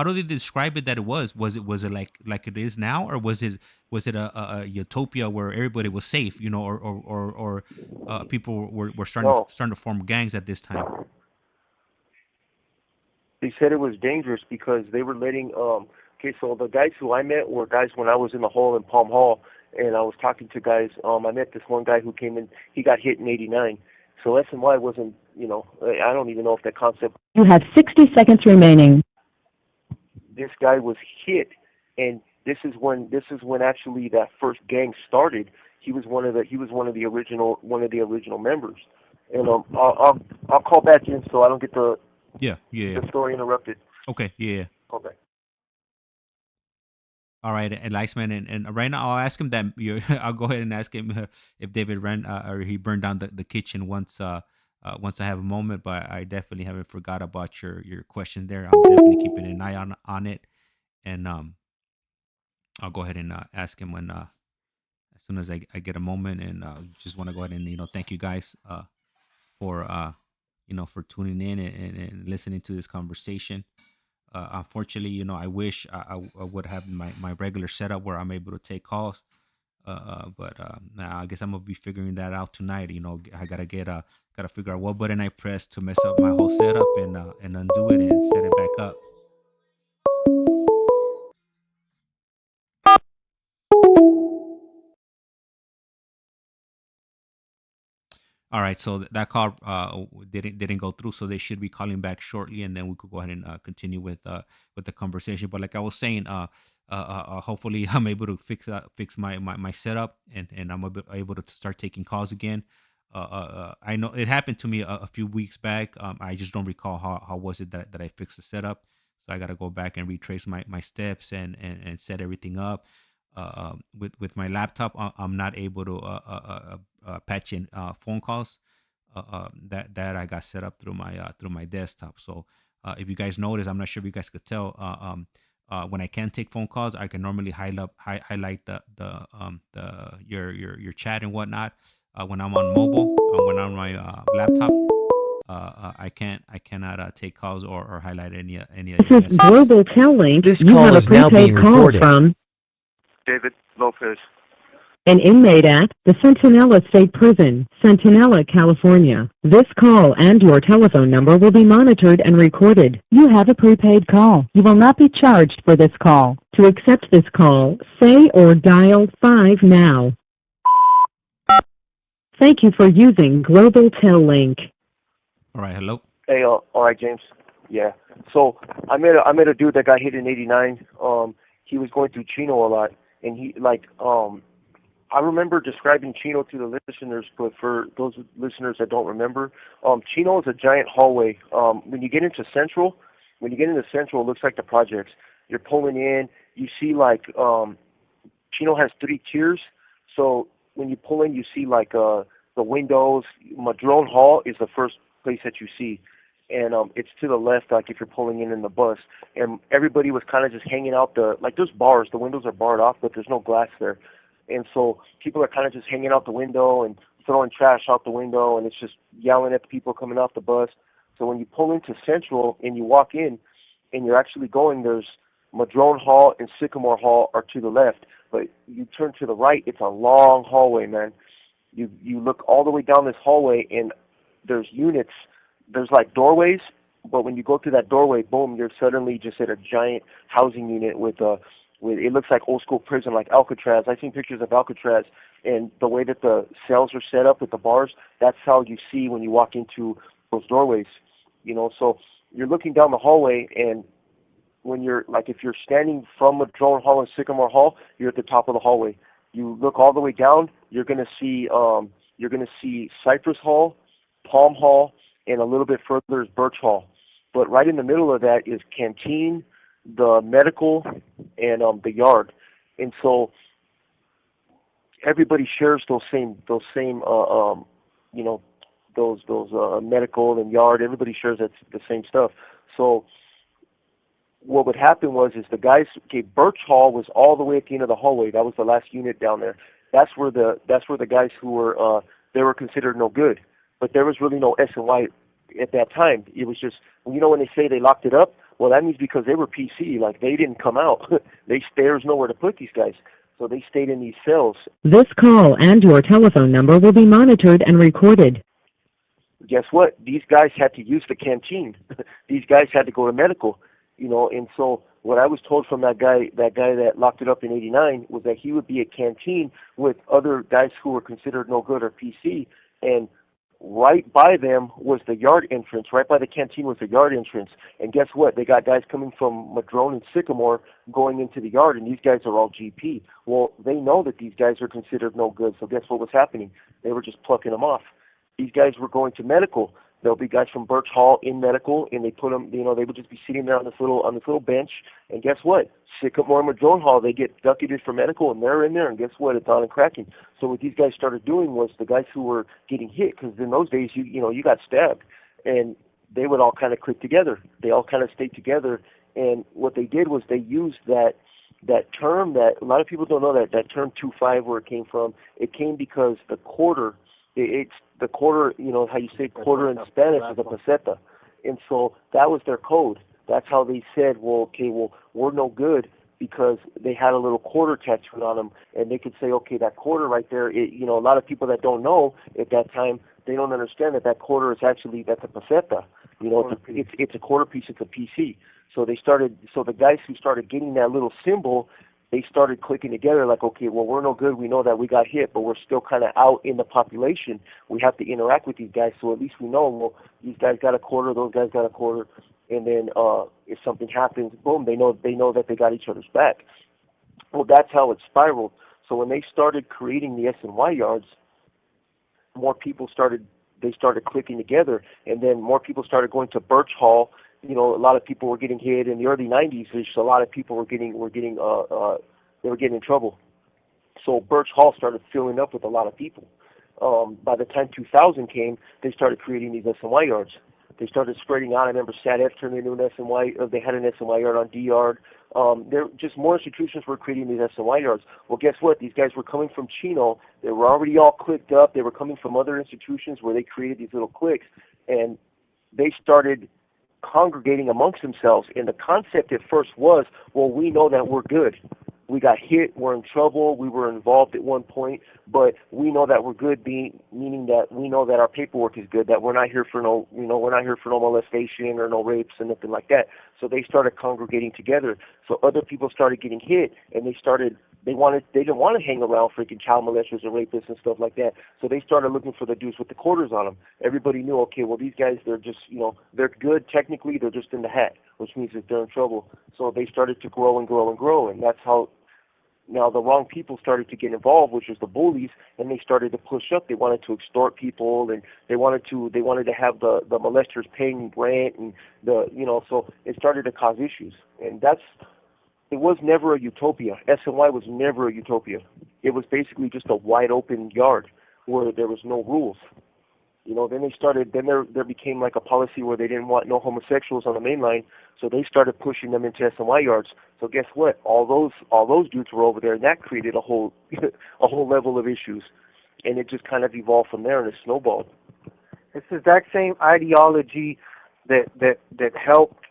do they describe it that it was? Was it like it is now, or was it a utopia where everybody was safe, or people were starting to form gangs at this time? They said it was dangerous because they were letting so the guys who I met were guys when I was in the hole in Palm Hall, and I was talking to guys. I met this one guy who came in. He got hit in '89. So SNY wasn't, I don't even know if that concept. You have 60 seconds remaining. This guy was hit, and this is when actually that first gang started. He was one of the original members. And I'll call back in so I don't get the story interrupted. Okay. Yeah. Okay. All right, and ICEMAN, and right now I'll ask him that. I'll go ahead and ask him if David ran or he burned down the kitchen once I have a moment. But I definitely haven't forgot about your question there. I'm definitely keeping an eye on it, and I'll go ahead and ask him when as soon as I get a moment. And just want to go ahead and thank you guys for for tuning in and listening to this conversation. Unfortunately, I wish I would have my regular setup where I'm able to take calls. But nah, I guess I'm gonna be figuring that out tonight. I gotta figure out what button I press to mess up my whole setup and undo it and set it back up. All right, so that call didn't go through, so they should be calling back shortly, and then we could go ahead and continue with the conversation. But like I was saying, hopefully I'm able to fix my setup, and I'm able to start taking calls again. I know it happened to me a few weeks back. I just don't recall how was it that I fixed the setup. So I got to go back and retrace my steps and set everything up. With my laptop, I'm not able to patch in phone calls. That I got set up through my desktop. So if you guys notice, I'm not sure if you guys could tell. When I can take phone calls, I can normally highlight your chat and whatnot. When I'm on mobile, when I'm on my laptop, I cannot take calls or highlight any of your This is messages. Global Telling. This You call have a is now being prepaid call recorded. from David Lopez. an inmate at the Centinela State Prison, Centinela, California. This call and your telephone number will be monitored and recorded. You have a prepaid call. You will not be charged for this call. To accept this call, say or dial 5 now. Thank you for using Global Tel Link. All right, hello. Hey, all right, James. Yeah. So I met a dude that got hit in '89. He was going through Chino a lot, and I remember describing Chino to the listeners, but for those listeners that don't remember, Chino is a giant hallway. When you get into Central, it looks like the projects. You're pulling in, you see Chino has 3 tiers. So when you pull in, you see the windows. Madrone Hall is the first place that you see, and it's to the left, like if you're pulling in the bus. And everybody was kind of just hanging out there's bars. The windows are barred off, but there's no glass there. And so people are kind of just hanging out the window and throwing trash out the window, and it's just yelling at the people coming off the bus. So when you pull into Central and you walk in and you're actually going, there's Madrone Hall and Sycamore Hall are to the left. But you turn to the right, it's a long hallway, man. You look all the way down this hallway, and there's units. There's doorways, but when you go through that doorway, boom, you're suddenly just at a giant housing unit with it looks like old school prison, like Alcatraz. I've seen pictures of Alcatraz, and the way that the cells are set up with the bars, that's how you see when you walk into those doorways. So you're looking down the hallway, and when you're if you're standing from Madrone Hall and Sycamore Hall, you're at the top of the hallway. You look all the way down, you're gonna see Cypress Hall, Palm Hall, and a little bit further is Birch Hall. But right in the middle of that is Canteen, the medical, and the yard. And so everybody shares those same medical and yard. Everybody shares the same stuff. So what would happen is the guys, Birch Hall was all the way at the end of the hallway. That was the last unit down there. That's where the guys who were they were considered no good. But there was really no SNY at that time. It was just, when they say they locked it up, well, that means because they were PC, they didn't come out. There was nowhere to put these guys, so they stayed in these cells. This call and your telephone number will be monitored and recorded. Guess what? These guys had to use the canteen. These guys had to go to medical, and so what I was told from that guy that locked it up in '89 was that he would be at canteen with other guys who were considered no good or PC, and right by them was the yard entrance. Right by the canteen was the yard entrance. And guess what? They got guys coming from Madrone and Sycamore going into the yard, and these guys are all GP. Well, they know that these guys are considered no good, so guess what was happening? They were just plucking them off. These guys were going to medical. There'll be guys from Birch Hall in medical, and they put them, they would just be sitting there on this little bench, and guess what? Sycamore and Madrone Hall, they get ducketed for medical, and they're in there, and guess what? It's on and cracking. So what these guys started doing was the guys who were getting hit, because in those days, you got stabbed, and they would all kind of click together. They all kind of stayed together, and what they did was they used that term that a lot of people don't know, that term 2-5, where it came from. It came because the quarter It's the quarter, you know, how you say quarter in Spanish is a peseta. And so that was their code. That's how they said, well, okay, well, we're no good, because they had a little quarter tattooed on them, and they could say, okay, that quarter right there, you know, a lot of people that don't know at that time, they don't understand that quarter is actually, that's a peseta. You know, it's a quarter piece, it's a PC. So the guys who started getting that little symbol, they started clicking together like, okay, well, we're no good. We know that we got hit, but we're still kind of out in the population. We have to interact with these guys, so at least we know, well, these guys got a quarter, those guys got a quarter, and then if something happens, boom, they know that they got each other's back. Well, that's how it spiraled. So when they started creating the SNY yards, more people started clicking together, and then more people started going to Birch Hall. You know, a lot of people were getting hit in the early '90s. A lot of people were getting in trouble. So Birch Hall started filling up with a lot of people. By the time 2000 came, they started creating these SNY yards. They started spreading out. I remember SADF turned into an SNY. They had an SNY yard on D yard. There just more institutions were creating these SNY yards. Well, guess what? These guys were coming from Chino. They were already all clicked up. They were coming from other institutions where they created these little cliques, and they started congregating amongst themselves. And the concept at first was, well, we know that we're good. We got hit, we're in trouble, we were involved at one point, but we know that we're good, meaning that we know that our paperwork is good, that we're not here for no, we're not here for no molestation or no rapes and nothing like that. So they started congregating together. So other people started getting hit, and they didn't want to hang around freaking child molesters or rapists and stuff like that. So they started looking for the dudes with the quarters on them. Everybody knew, okay, well, these guys, they're just, they're good technically, they're just in the hat, which means that they're in trouble. So they started to grow and grow and grow, and that's how now the wrong people started to get involved, which was the bullies, and they started to push up. They wanted to extort people, and they wanted to have the molesters paying rent, and so it started to cause issues. And it was never a utopia. SNY was never a utopia. It was basically just a wide open yard where there was no rules. Then there became like a policy where they didn't want no homosexuals on the main line, so they started pushing them into SNY yards. So guess what? All those dudes were over there, and that created a whole level of issues, and it just kind of evolved from there, and it snowballed. It's the exact same ideology that helped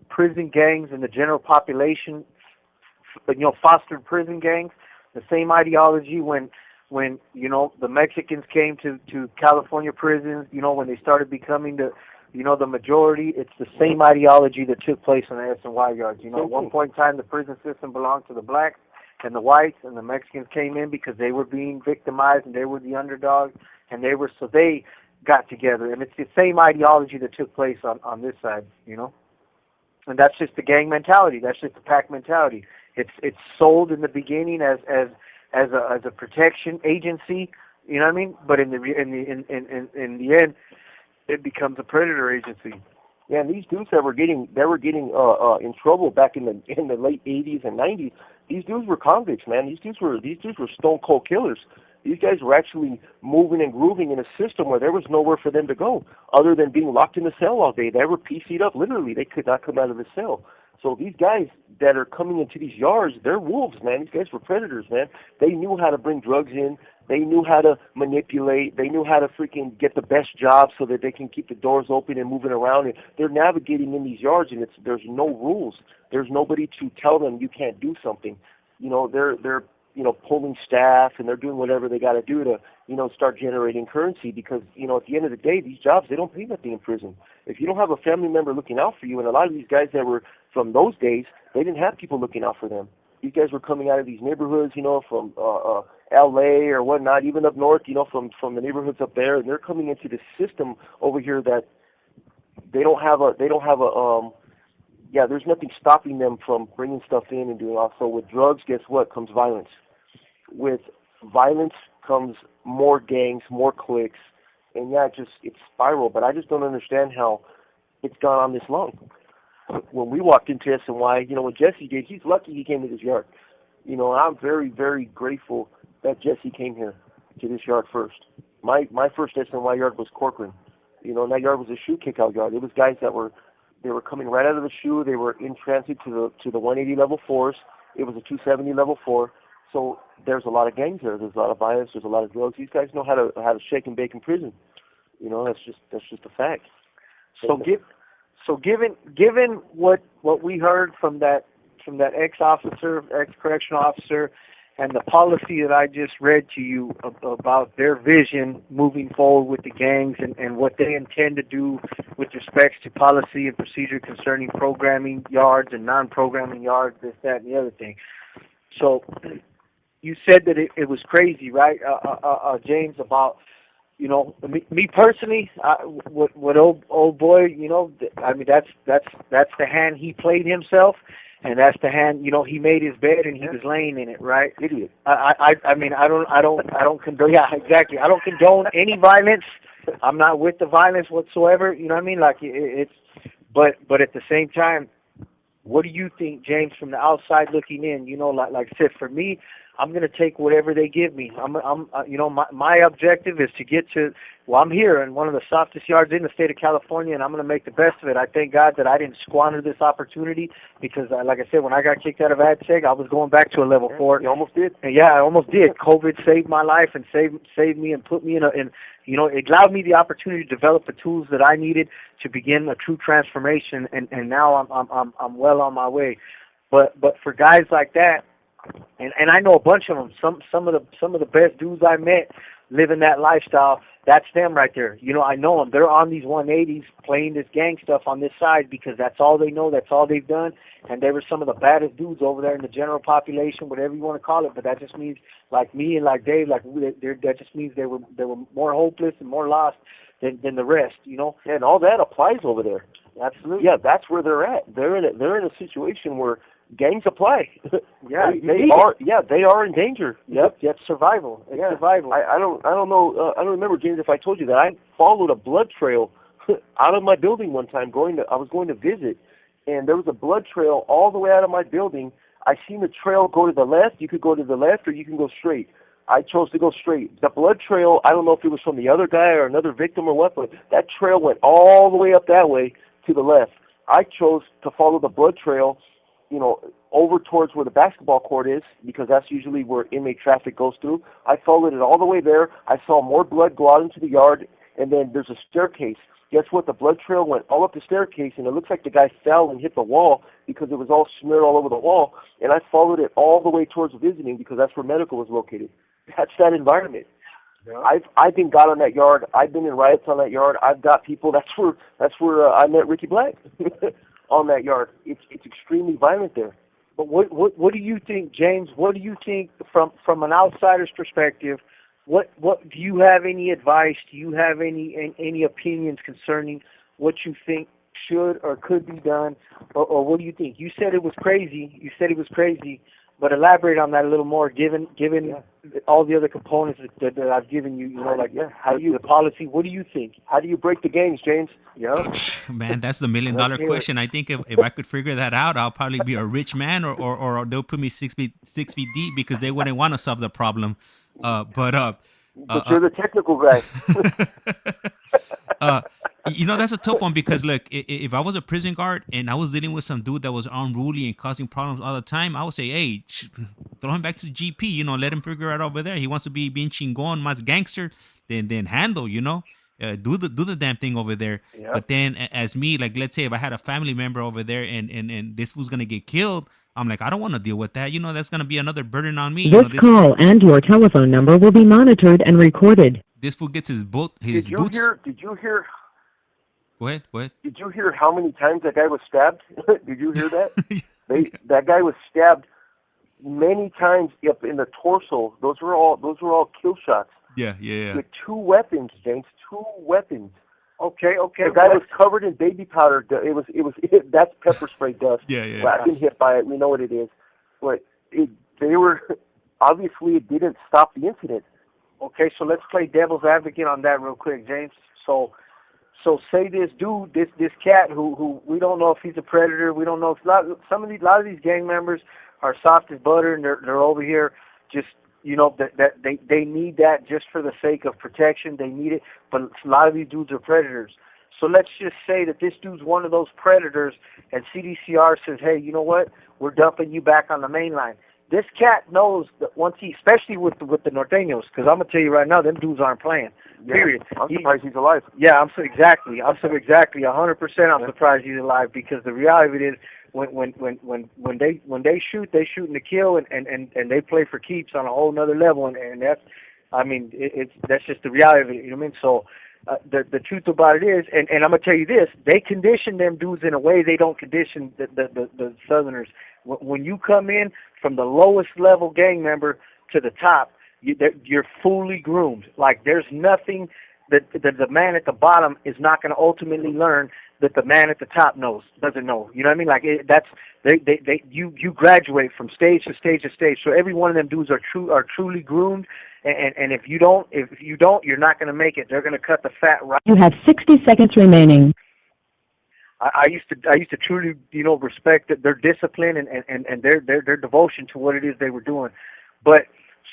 prison gangs and the general population, fostered prison gangs. The same ideology when the Mexicans came to California prisons, when they started becoming the majority. It's the same ideology that took place in the SNY yards. At one point in time, the prison system belonged to the blacks and the whites, and the Mexicans came in because they were being victimized and they were the underdogs, and so they got together. And it's the same ideology that took place on this side, And that's just the gang mentality. That's just the pack mentality. It's sold in the beginning as a protection agency, you know what I mean? But in the end, it becomes a predator agency. Yeah, and these dudes that were getting in trouble back in the late '80s and '90s, these dudes were convicts, man. These dudes were stone cold killers. These guys were actually moving and grooving in a system where there was nowhere for them to go other than being locked in the cell all day. They were PC'd up, literally. They could not come out of the cell. So these guys that are coming into these yards, they're wolves, man. These guys were predators, man. They knew how to bring drugs in. They knew how to manipulate. They knew how to freaking get the best job so that they can keep the doors open and moving around. And they're navigating in these yards, and there's no rules. There's nobody to tell them you can't do something. They're pulling staff, and they're doing whatever they got to do to, start generating currency, because, at the end of the day, these jobs, they don't pay nothing in prison. If you don't have a family member looking out for you, and a lot of these guys that were from those days, they didn't have people looking out for them. These guys were coming out of these neighborhoods, from L.A. or whatnot, even up north, from the neighborhoods up there, and they're coming into this system over here that there's nothing stopping them from bringing stuff in and doing all. So with drugs, guess what? Comes violence. With violence comes more gangs, more cliques, and it's spiral. But I just don't understand how it's gone on this long. When we walked into SNY, when Jesse did, he's lucky he came to this yard. I'm very, very grateful that Jesse came here to this yard first. My first SNY yard was Corcoran. And that yard was a shoe kickout yard. It was guys that were coming right out of the shoe. They were in transit to the 180 level 4s. It was a 270 level 4. So there's a lot of gangs there. There's a lot of violence. There's a lot of drugs. These guys know how to shake and bake in prison. You know, that's just a fact. Given what we heard from that ex-officer, ex-correctional officer, and the policy that I just read to you about their vision moving forward with the gangs and what they intend to do with respects to policy and procedure concerning programming yards and non-programming yards, this, that, and the other thing. So you said that it was crazy, right, James, about, you know, me personally, what old boy, you know, I mean, that's the hand he played himself. And that's the hand, you know, he made his bed and he was laying in it, right? Idiot. I mean, I don't condone, yeah, exactly. I don't condone any violence. I'm not with the violence whatsoever, you know what I mean? Like, but at the same time, what do you think, James, from the outside looking in? You know, like I said, for me, I'm going to take whatever they give me. You know, my objective is to get to, well, I'm here in one of the softest yards in the state of California, and I'm going to make the best of it. I thank God that I didn't squander this opportunity because, like I said, when I got kicked out of AdSeg, I was going back to a level 4. You almost did. And yeah, I almost did. COVID saved my life and saved me and put me in you know, it allowed me the opportunity to develop the tools that I needed to begin a true transformation, and now I'm well on my way. But for guys like that, and I know a bunch of them. Some of the best dudes I met living that lifestyle. That's them right there. You know, I know them. They're on these 180s playing this gang stuff on this side because that's all they know. That's all they've done. And they were some of the baddest dudes over there in the general population, whatever you want to call it. But that just means, like me and like Dave, that just means they were more hopeless and more lost than the rest. You know. Yeah, and all that applies over there. Absolutely. Yeah, that's where they're at. They're in a situation where gangs apply. Yeah, they are in danger. Yep, survival. It's survival. I don't know. I don't remember, James, if I told you that I followed a blood trail out of my building one time. I was going to visit, and there was a blood trail all the way out of my building. I seen the trail go to the left. You could go to the left, or you can go straight. I chose to go straight. The blood trail, I don't know if it was from the other guy or another victim or what, but that trail went all the way up that way to the left. I chose to follow the blood trail, you know, over towards where the basketball court is, because that's usually where inmate traffic goes through. I followed it all the way there. I saw more blood go out into the yard, and then there's a staircase. Guess what? The blood trail went all up the staircase, and it looks like the guy fell and hit the wall because it was all smeared all over the wall. And I followed it all the way towards visiting because that's where medical was located. That's that environment. Yeah. I've been got on that yard. I've been in riots on that yard. I've got people. That's where I met Ricky Black. On that yard. It's extremely violent there. But what do you think, James? What do you think from an outsider's perspective? What do you have any advice? Do you have any opinions concerning what you think should or could be done, or what do you think? You said it was crazy. But elaborate on that a little more, given all the other components that I've given you. You know, like the policy. What do you think? How do you break the gangs, James? Yeah. Man, that's the $1 million question. I think if I could figure that out, I'll probably be a rich man, or they'll put me 6 feet deep because they wouldn't want to solve the problem. But you're the technical guy. You know, that's a tough one because, look, if I was a prison guard and I was dealing with some dude that was unruly and causing problems all the time, I would say, hey, throw him back to the GP, you know, let him figure it out over there. He wants to be being chingon, más gangster, then handle, you know, do the damn thing over there. Yep. But then as me, like, let's say if I had a family member over there and this was going to get killed, I'm like, I don't want to deal with that. You know, that's going to be another burden on me. This call and your telephone number will be monitored and recorded. This fool gets his boots. Did you hear? Go ahead. Did you hear how many times that guy was stabbed? Did you hear that? That guy was stabbed many times up in the torso. Those were all kill shots. Yeah. With 2 weapons, James. 2 weapons. Okay. The guy was covered in baby powder. That's pepper spray dust. Yeah. Well, I've been hit by it. We know what it is. But they were obviously it didn't stop the incident. Okay, so let's play devil's advocate on that real quick, James. So say this dude, this cat who we don't know if he's a predator. We don't know if a lot of these gang members are soft as butter and they're over here just, you know, that they need that just for the sake of protection. They need it, but a lot of these dudes are predators. So let's just say that this dude's one of those predators, and CDCR says, hey, you know what? We're dumping you back on the main line. this cat knows that once he, especially with the Norteños, because I'm gonna tell you right now, them dudes aren't playing. Period. I'm surprised he's alive. Yeah, I'm 100%. I'm surprised he's alive, because the reality of it is, when they shoot, they shoot in the kill, and they play for keeps on a whole nother level, and that's, I mean, that's just the reality of it. You know what I mean? So. The truth about it is, and I'm gonna tell you this: they condition them dudes in a way they don't condition the Southerners. When you come in from the lowest level gang member to the top, you're fully groomed. Like, there's nothing that the man at the bottom is not going to ultimately learn that the man at the top doesn't know. You know what I mean? Like, you graduate from stage to stage to stage. So every one of them dudes are truly groomed. And if you don't, you're not going to make it. They're going to cut the fat right. You have 60 seconds remaining. I used to truly, respect their discipline and their devotion to what it is they were doing. But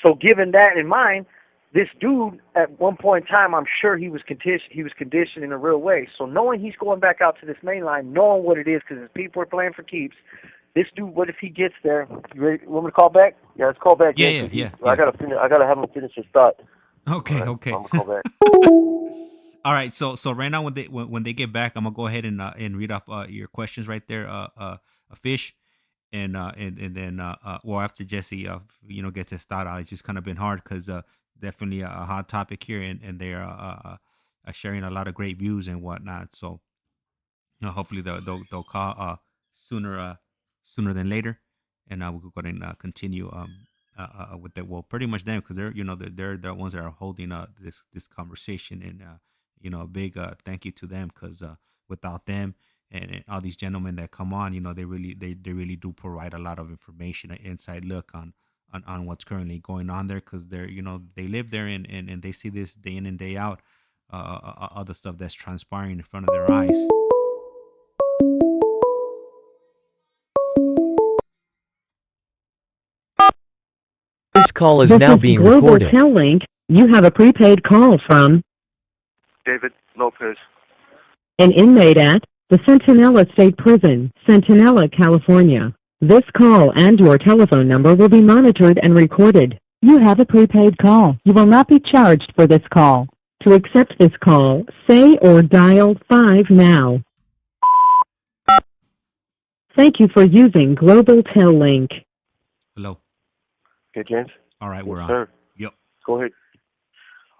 so given that in mind, this dude at one point in time, I'm sure he was conditioned in a real way. So knowing he's going back out to this main line, knowing what it is, because his people are playing for keeps. This dude, what if he gets there? You ready? Want me to call back? Yeah, let's call back. Yeah. I gotta have him finish his thought. Okay, Right, okay. I'm gonna call back. All right, so right now when they get back, I'm gonna go ahead and read off your questions right there, Fish, and then well, after Jesse gets his thought out. It's just kind of been hard because definitely a hot topic here, and they're sharing a lot of great views and whatnot. So hopefully they'll call sooner than later, and we'll go ahead and continue with that. Well, pretty much them, because they're the ones that are holding this conversation, and a big thank you to them, because without them and all these gentlemen that come on, they really do provide a lot of information, an inside look on what's currently going on there, because they live there, and they see this day in and day out, all the stuff that's transpiring in front of their eyes. This call is This now is being Global recorded. Tel Link. You have a prepaid call from David Lopez. an inmate at the Centinela State Prison, Centinela, California. This call and your telephone number will be monitored and recorded. You have a prepaid call. You will not be charged for this call. To accept this call, say or dial 5 now. Thank you for using Global Tel Link. Hello. Okay, James. All right, we're on. Sir. Yep. Go ahead.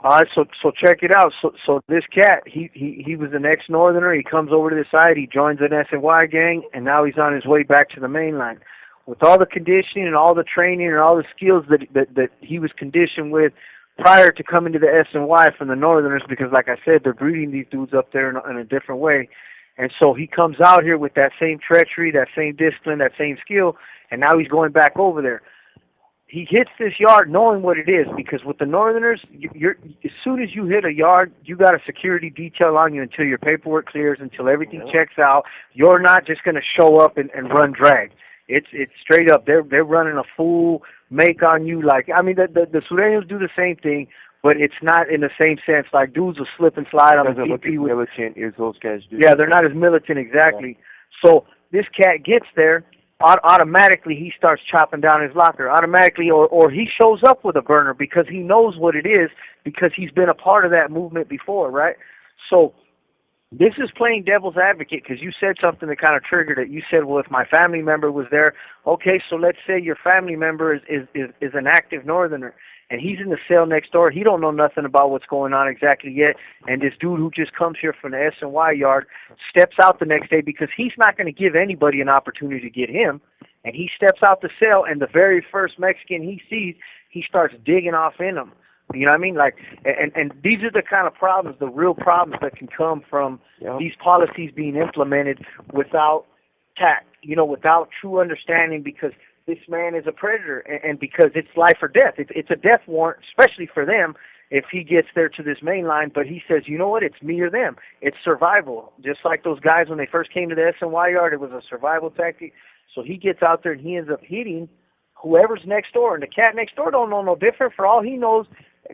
All right, so check it out. So this cat, he was an ex-northerner. He comes over to the side. He joins an SNY gang, and now he's on his way back to the mainline. With all the conditioning and all the training and all the skills that he was conditioned with prior to coming to the SNY from the northerners, because like I said, they're breeding these dudes up there in a different way. And so he comes out here with that same treachery, that same discipline, that same skill, and now he's going back over there. He hits this yard knowing what it is, because with the northerners, you're as soon as you hit a yard, you got a security detail on you until your paperwork clears, until everything checks out. You're not just going to show up and run drag. It's straight up. They're running a full make on you. Like, I mean, the Sureños do the same thing, but it's not in the same sense. Like, dudes will slip and slide on the TP. Militant as those guys do. Yeah, they're not as militant, exactly. Yeah. So this cat gets there. Automatically he starts chopping down his locker. Automatically, or he shows up with a burner because he knows what it is, because he's been a part of that movement before, right? So this is playing devil's advocate, because you said something that kind of triggered it. You said, well, if my family member was there, okay, so let's say your family member is an active northerner, and he's in the cell next door. He don't know nothing about what's going on exactly yet, and this dude who just comes here from the SNY yard steps out the next day, because he's not going to give anybody an opportunity to get him, and he steps out the cell, and the very first Mexican he sees, he starts digging off in him. You know what I mean? Like, and these are the kind of problems, the real problems that can come from these policies being implemented without tact, without true understanding, because this man is a predator, and because it's life or death. It's a death warrant, especially for them, if he gets there to this main line. But he says, you know what, it's me or them. It's survival. Just like those guys when they first came to the SNY yard, it was a survival tactic. So he gets out there and he ends up hitting whoever's next door. And the cat next door don't know no different. For all he knows,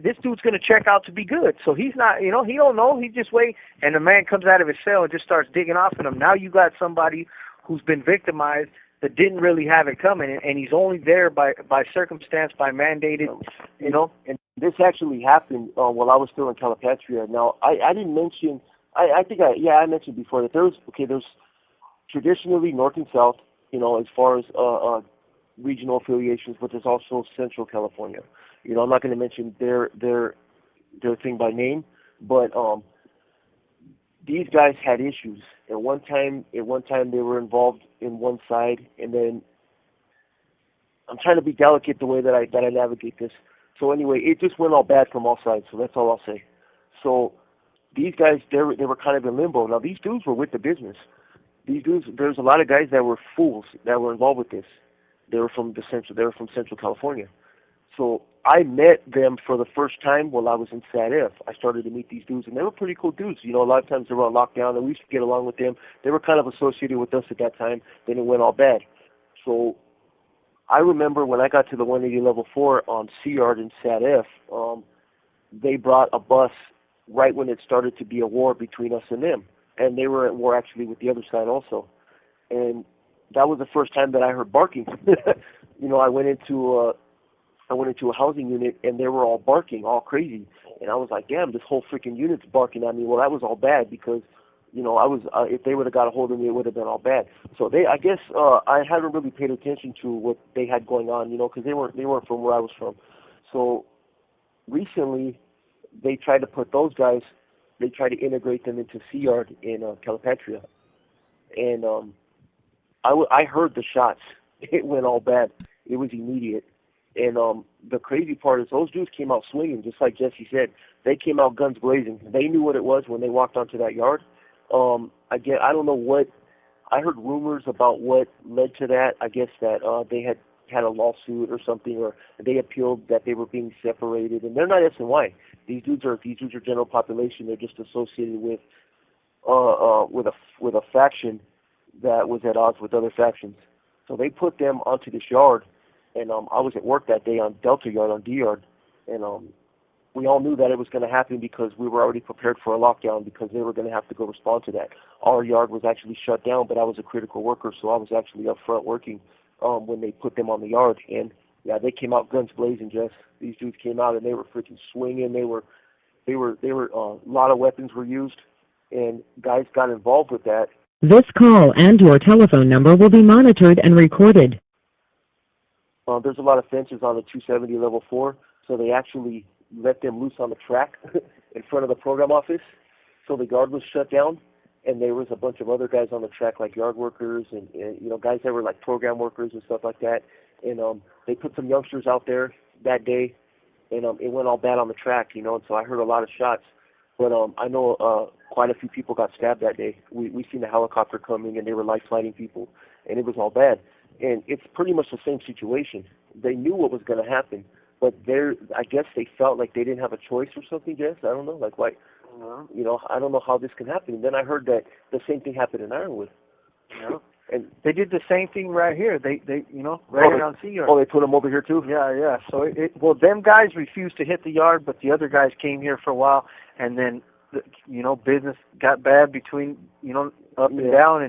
this dude's going to check out to be good. So he's not, he don't know. He just wait. And the man comes out of his cell and just starts digging off at him. Now you got somebody who's been victimized that didn't really have it coming, and he's only there by circumstance, by mandated, you know. And this actually happened while I was still in Calipatria. Now, I didn't mention, I think I mentioned before that there's traditionally North and South, you know, as far as regional affiliations, but there's also Central California. You know, I'm not going to mention their thing by name, but these guys had issues. At one time they were involved in one side, and then I'm trying to be delicate the way that I navigate this. So anyway, it just went all bad from all sides. So that's all I'll say. So these guys, they were kind of in limbo. Now these dudes were with the business. These dudes, there's a lot of guys that were fools that were involved with this. They were from Central California. So I met them for the first time while I was in SADF. I started to meet these dudes, and they were pretty cool dudes. You know, a lot of times they were on lockdown, and we used to get along with them. They were kind of associated with us at that time. Then it went all bad. So I remember when I got to the 180 level 4 on Sea Yard in SADF, they brought a bus right when it started to be a war between us and them. And they were at war actually with the other side also. And that was the first time that I heard barking. You know, I went into a housing unit, and they were all barking, all crazy. And I was like, damn, this whole freaking unit's barking at me. Well, that was all bad because, you know, I was if they would have got a hold of me, it would have been all bad. So I guess I haven't really paid attention to what they had going on, you know, because they weren't from where I was from. So recently, they tried to put those guys, they tried to integrate them into Sea Yard in Calipatria. And I heard the shots. It went all bad. It was immediate. And the crazy part is those dudes came out swinging, just like Jesse said. They came out guns blazing. They knew what it was when they walked onto that yard. I don't know what. I heard rumors about what led to that. I guess that they had a lawsuit or something, or they appealed that they were being separated. And they're not SNY. These dudes are general population. They're just associated with a faction that was at odds with other factions. So they put them onto this yard. And I was at work that day on Delta Yard, on D Yard, and we all knew that it was going to happen because we were already prepared for a lockdown because they were going to have to go respond to that. Our yard was actually shut down, but I was a critical worker, so I was actually up front working when they put them on the yard. And yeah, they came out guns blazing, Jess. These dudes came out and they were freaking swinging. They were a lot of weapons were used, and guys got involved with that. This call and your telephone number will be monitored and recorded. There's a lot of fences on the 270 level 4, so they actually let them loose on the track in front of the program office. So the yard was shut down, and there was a bunch of other guys on the track, like yard workers and you know, guys that were like program workers and stuff like that. And they put some youngsters out there that day, and it went all bad on the track, you know. And so I heard a lot of shots, but I know quite a few people got stabbed that day. We seen the helicopter coming, and they were light fighting people, and it was all bad. And it's pretty much the same situation. They knew what was going to happen, but I guess they felt like they didn't have a choice or something, Jess. I don't know, like why, you know, I don't know how this can happen. And then I heard that the same thing happened in Ironwood. Yeah. And they did the same thing right here. They you know, right here on Sea Yard. Oh, they put them over here too? Yeah. So well, them guys refused to hit the yard, but the other guys came here for a while, and then, you know, business got bad between, you know, up and down,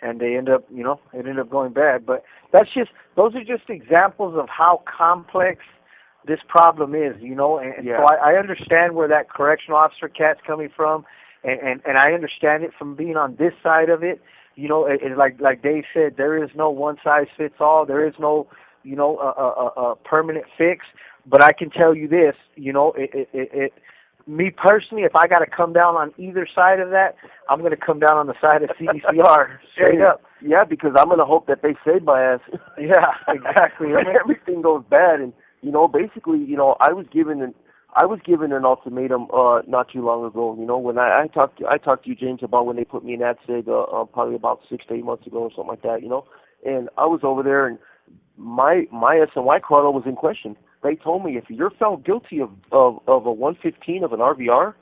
and they end up, you know, it ended up going bad. But those are just examples of how complex this problem is, you know. And so I understand where that correctional officer cat's coming from, and I understand it from being on this side of it. You know, like Dave said, there is no one size fits all. There is no, you know, a permanent fix. But I can tell you this, you know, me personally, if I got to come down on either side of that, I'm going to come down on the side of CDCR, straight up. Yeah, because I'm going to hope that they save my ass. Yeah, exactly. When everything goes bad, and you know, basically, you know, I was given an ultimatum not too long ago. You know, when I talked to you, James, about when they put me in ADSEG probably about 6 to 8 months ago or something like that. You know, and I was over there, and my SNY chrono was in question. They told me if you're found guilty of a 115 of an RVR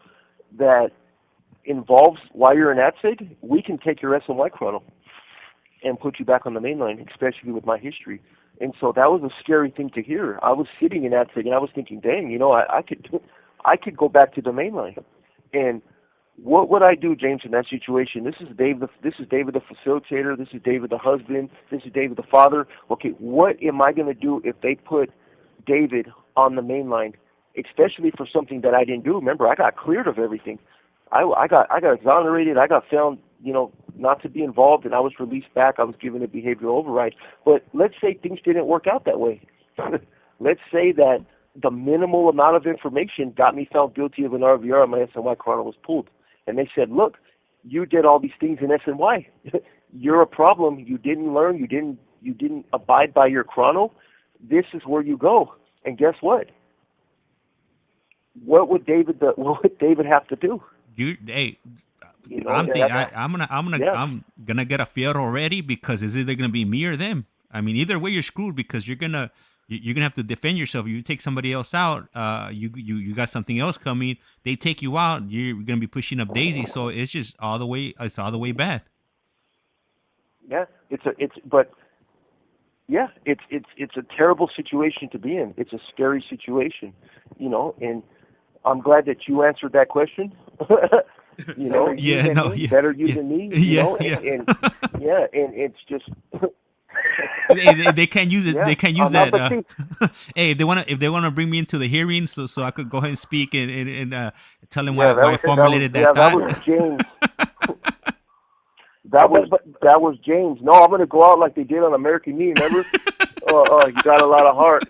that involves while you're in ADSEG, we can take your SNY chrono and put you back on the main line, especially with my history. And so that was a scary thing to hear. I was sitting in ADSEG and I was thinking, dang, you know, I could go back to the main line. And What would I do, James, in that situation? This is David. This is David, the facilitator. This is David, the husband. This is David, the father. Okay, what am I going to do if they put David on the main line, especially for something that I didn't do? Remember, I got cleared of everything. I got exonerated. I got found, not to be involved, and I was released back. I was given a behavioral override. But let's say things didn't work out that way. Let's say that the minimal amount of information got me found guilty of an RVR and my SNY chrono was pulled. And they said, look, you did all these things in SNY. You're a problem. You didn't learn. You didn't abide by your chrono. This is where you go. And guess what? What would David have to do? I'm gonna get a fierro already, because it's either gonna be me or them. I mean, either way you're screwed, because you're gonna have to defend yourself. You take somebody else out, you got something else coming. They take you out, you're gonna be pushing up Daisy. So it's just all the way bad. Yeah, it's a terrible situation to be in. It's a scary situation, and I'm glad that you answered that question. Better you than me. And it's just. They can't use it. Yeah, they can't use that. Hey, if they wanna bring me into the hearing, so I could go ahead and speak and tell them why I formulated that thought. That was James. that was James. No, I'm gonna go out like they did on American Me. Remember? You got a lot of heart,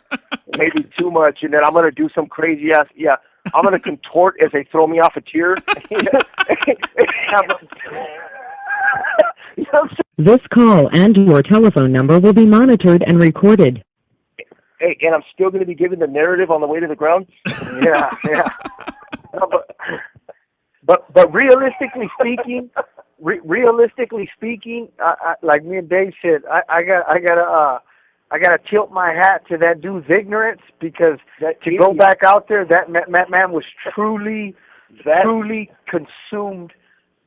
maybe too much, and then I'm gonna do some crazy ass. Yeah, I'm gonna contort as they throw me off a tier. This call and your telephone number will be monitored and recorded. Hey, and I'm still going to be giving the narrative on the way to the ground? Yeah. No, but realistically speaking, I, like me and Dave said, I gotta tilt my hat to that dude's ignorance, because to go back out there, that man was truly consumed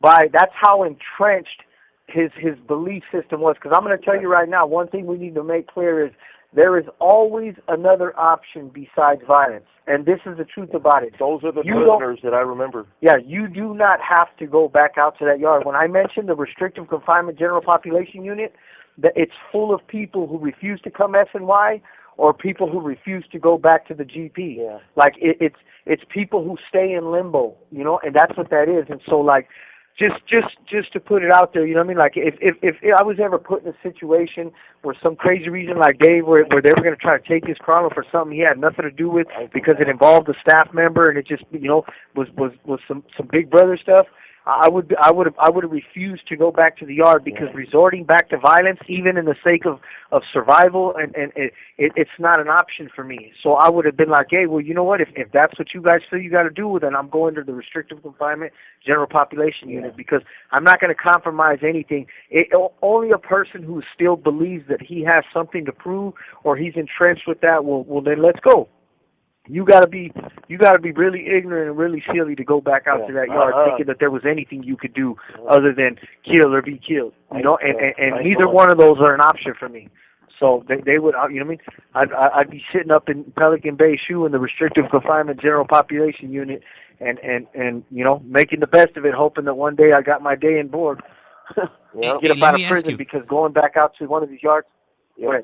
by. That's how entrenched his belief system was. Because I'm going to tell you right now, one thing we need to make clear is there is always another option besides violence, and this is the truth about it. Those are the prisoners that I remember. Yeah, you do not have to go back out to that yard. When I mentioned the restrictive confinement general population unit, that it's full of people who refuse to come SNY or people who refuse to go back to the GP. Yeah. Like it's people who stay in limbo, and that's what that is. And so, like, just to put it out there, you know what I mean? Like, if I was ever put in a situation where some crazy reason like Dave, where they were going to try to take his chrono for something he had nothing to do with, because it involved a staff member and it just was some Big Brother stuff, I would have refused to go back to the yard, because resorting back to violence, even in the sake of survival, and it's not an option for me. So I would have been like, hey, well, you know what? If that's what you guys feel you got to do, then I'm going to the restrictive confinement general population unit, because I'm not going to compromise anything. Only a person who still believes that he has something to prove or he's entrenched with that, well then let's go. You gotta be really ignorant and really silly to go back out to that yard thinking that there was anything you could do other than kill or be killed. And neither one of those are an option for me. So they would, you know what I mean? I'd be sitting up in Pelican Bay Shoe in the restrictive confinement general population unit, and making the best of it, hoping that one day I got my day in board. Get up out of prison, because going back out to one of these yards. Yeah.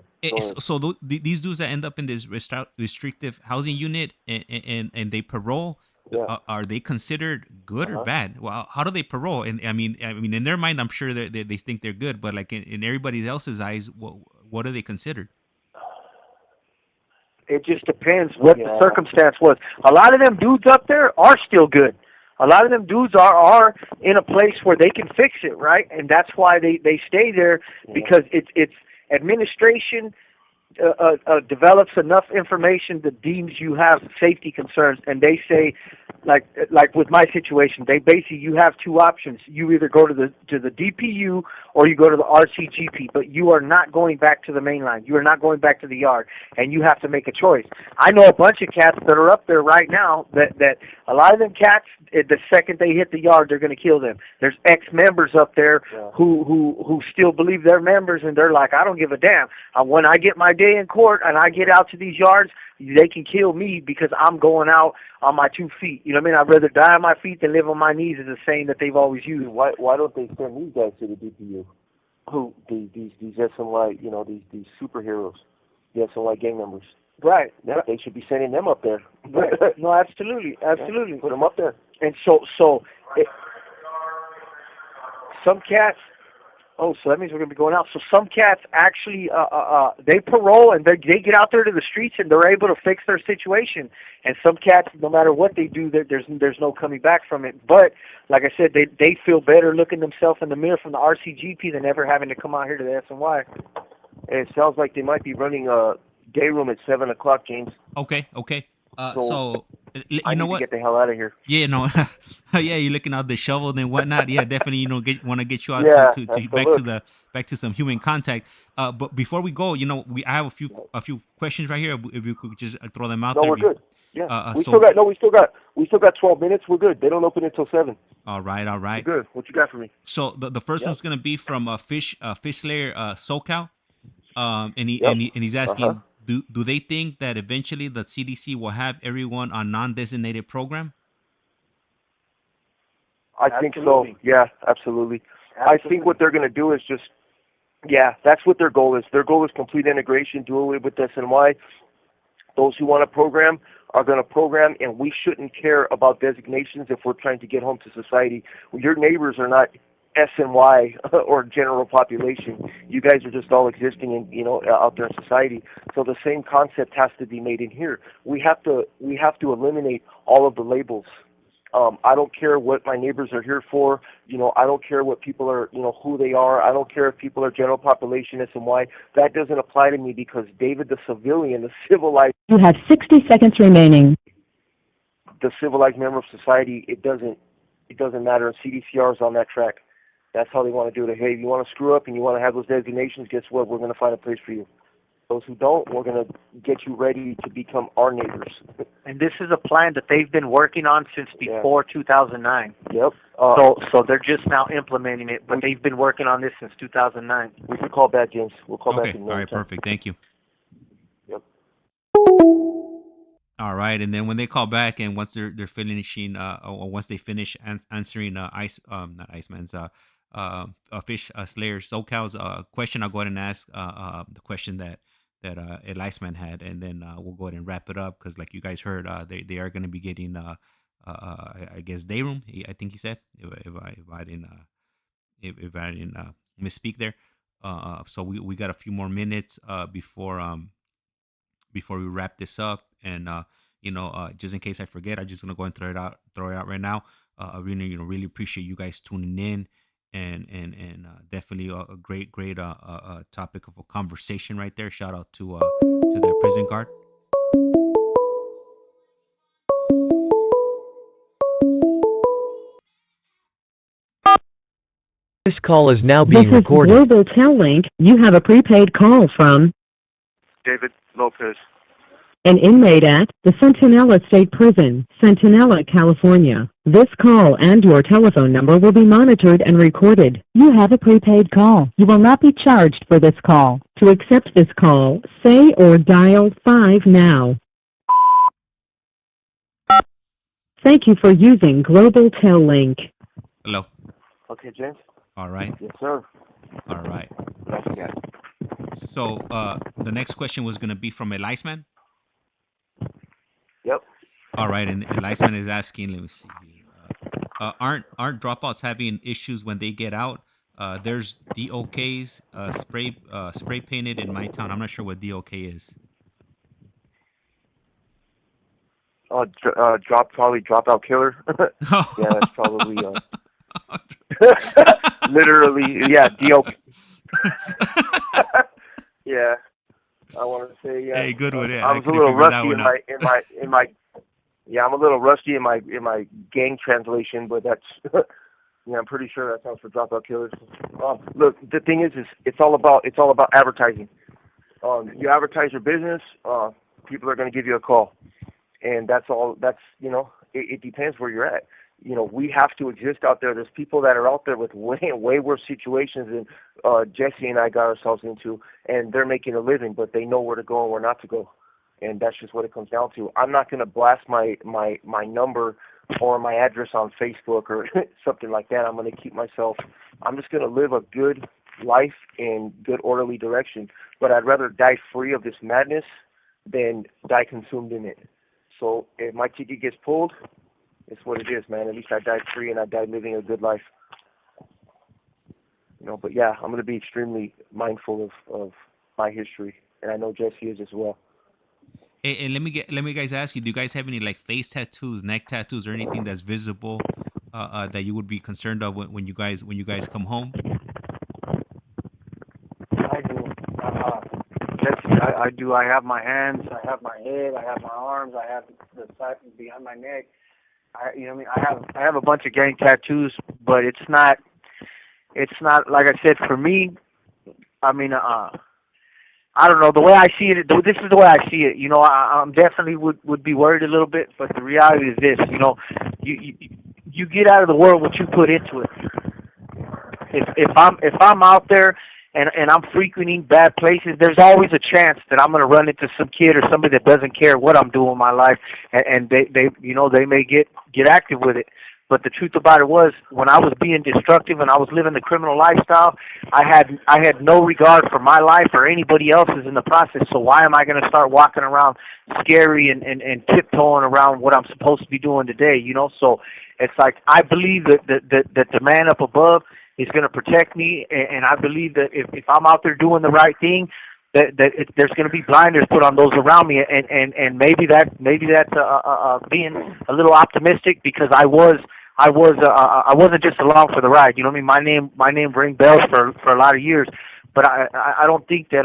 So these dudes that end up in this restrictive housing unit and they parole, are they considered good or bad? Well, how do they parole? And I mean, in their mind, I'm sure that they think they're good, but like in everybody else's eyes, what are they considered? It just depends what the circumstance was. A lot of them dudes up there are still good. A lot of them dudes are in a place where they can fix it, right? And that's why they stay there, because it's administration develops enough information that deems you have safety concerns, and they say, like with my situation, they basically, you have two options. You either go to the DPU or you go to the RCGP, but you are not going back to the main line. You are not going back to the yard, and you have to make a choice. I know a bunch of cats that are up there right now that a lot of them cats, the second they hit the yard, they're going to kill them. There's ex-members up there who still believe they're members, and they're like, I don't give a damn. When I get my day in court and I get out to these yards, they can kill me because I'm going out on my 2 feet. You know what I mean? I'd rather die on my feet than live on my knees is a saying that they've always used. Why don't they send these guys to the DPU? Who? These SNY, these superheroes, the SNY gang members. Right. Yeah, they should be sending them up there. Right. No, absolutely. Yeah, put them up there. And some cats. Oh, so that means we're gonna be going out. So some cats actually, they parole and they get out there to the streets and they're able to fix their situation. And some cats, no matter what they do, there's no coming back from it. But like I said, they feel better looking themselves in the mirror from the RCGP than ever having to come out here to the SNY. It sounds like they might be running a day room at 7 o'clock, James. Okay. So You I know need what? to get the hell out of here. Yeah, no, yeah, you're looking out the shovel and whatnot. Yeah, definitely, want to get you out Yeah, to that's back to some human contact. But before we go, I have a few questions right here. If we could just throw them out No, there. we're good. Yeah, we so- still got 12 minutes. We're good. They don't open until 7. All right. We're good. What you got for me? So the first one's gonna be from Fish Slayer SoCal, and he's asking, do they think that eventually the CDC will have everyone on non-designated program? I think so. Yeah, absolutely. I think what they're going to do is that's what their goal is. Their goal is complete integration, do away with SNY. Those who want to program are going to program, and we shouldn't care about designations if we're trying to get home to society. Your neighbors are not SNY or general population. You guys are just all existing in out there in society. So the same concept has to be made in here. We have to eliminate all of the labels. I don't care what my neighbors are here for. I don't care what people are, who they are. I don't care if people are general population, SNY. That doesn't apply to me because David, the civilian, the civilized. You have 60 seconds remaining. The civilized member of society. It doesn't matter. And CDCR is on that track. That's how they want to do it. Hey, if you want to screw up and you want to have those designations, guess what? We're going to find a place for you. Those who don't, we're going to get you ready to become our neighbors. And this is a plan that they've been working on since before 2009. Yep. So they're just now implementing it, but they've been working on this since 2009. We can call back, James. We'll call back. Okay. All right. Perfect. Thank you. Yep. All right, and then when they call back and once they're finishing, or once they finish answering not Iceman's Fish Slayer SoCal's question, I'll go ahead and ask the question that Iceman had, and then we'll go ahead and wrap it up because, like you guys heard, they are going to be getting I guess day room. I think he said if I didn't misspeak there. So we got a few more minutes before we wrap this up, and just in case I forget, I'm just gonna go and throw it out right now. I really appreciate you guys tuning in, and definitely a great topic of a conversation right there. Shout out to that prison guard. This call is now This being is recorded. Global Tel Link. You have a prepaid call from David Lopez. an inmate at the Centinela State Prison, Centinela, California. This call and your telephone number will be monitored and recorded. You have a prepaid call. You will not be charged for this call. To accept this call, say or dial 5 now. Thank you for using Global Tel Link. Hello. Okay, James. All right. Yes, sir. All right. Nice guy. So the next question was going to be from Iceman. Yep. All right, and Iceman is asking. Let me see. Aren't dropouts having issues when they get out? There's DOKs spray painted in my town. I'm not sure what DOK is. Dropout killer. Yeah, that's probably literally. Yeah, DOK. Yeah, I want to say. Yeah. Hey, good one. Yeah, I was a little rusty in my. Yeah, I'm a little rusty in my gang translation, but that's. Yeah, I'm pretty sure that sounds for dropout killers. Look, the thing is it's all about advertising. You advertise your business, people are going to give you a call, and that's all. That's it depends where you're at. We have to exist out there. There's people that are out there with way worse situations than Jesse and I got ourselves into, and they're making a living, but they know where to go and where not to go, and that's just what it comes down to. I'm not going to blast my number or my address on Facebook or something like that. I'm going to keep myself. I'm just going to live a good life in good orderly direction. But I'd rather die free of this madness than die consumed in it. So if my ticket gets pulled, it's what it is, man. At least I died free and I died living a good life. You know, but yeah, I'm going to be extremely mindful of my history, and I know Jesse is as well. And let me guys ask you: do you guys have any like face tattoos, neck tattoos, or anything that's visible that you would be concerned of when you guys come home? I do. Jesse, I do. I have my hands, I have my head, I have my arms, I have the side behind my neck. You know what I mean? I have a bunch of gang tattoos, but it's not like I said, for me. I mean, I don't know, the way I see it. This is the way I see it. You know, I'm definitely would be worried a little bit, but the reality is this. You know, you get out of the world what you put into it. If I'm out there and I'm frequenting bad places, there's always a chance that I'm gonna run into some kid or somebody that doesn't care what I'm doing in my life, and they you know, they may get active with it. But the truth about it was, when I was being destructive and I was living the criminal lifestyle, I had no regard for my life or anybody else's in the process. So why am I going to start walking around scary and tiptoeing around what I'm supposed to be doing today? You know, so it's like I believe that the man up above is going to protect me, and I believe that if I'm out there doing the right thing, there's going to be blinders put on those around me, and maybe that's being a little optimistic, because I wasn't just along for the ride. You know what I mean? My name rang bells for a lot of years, but I don't think that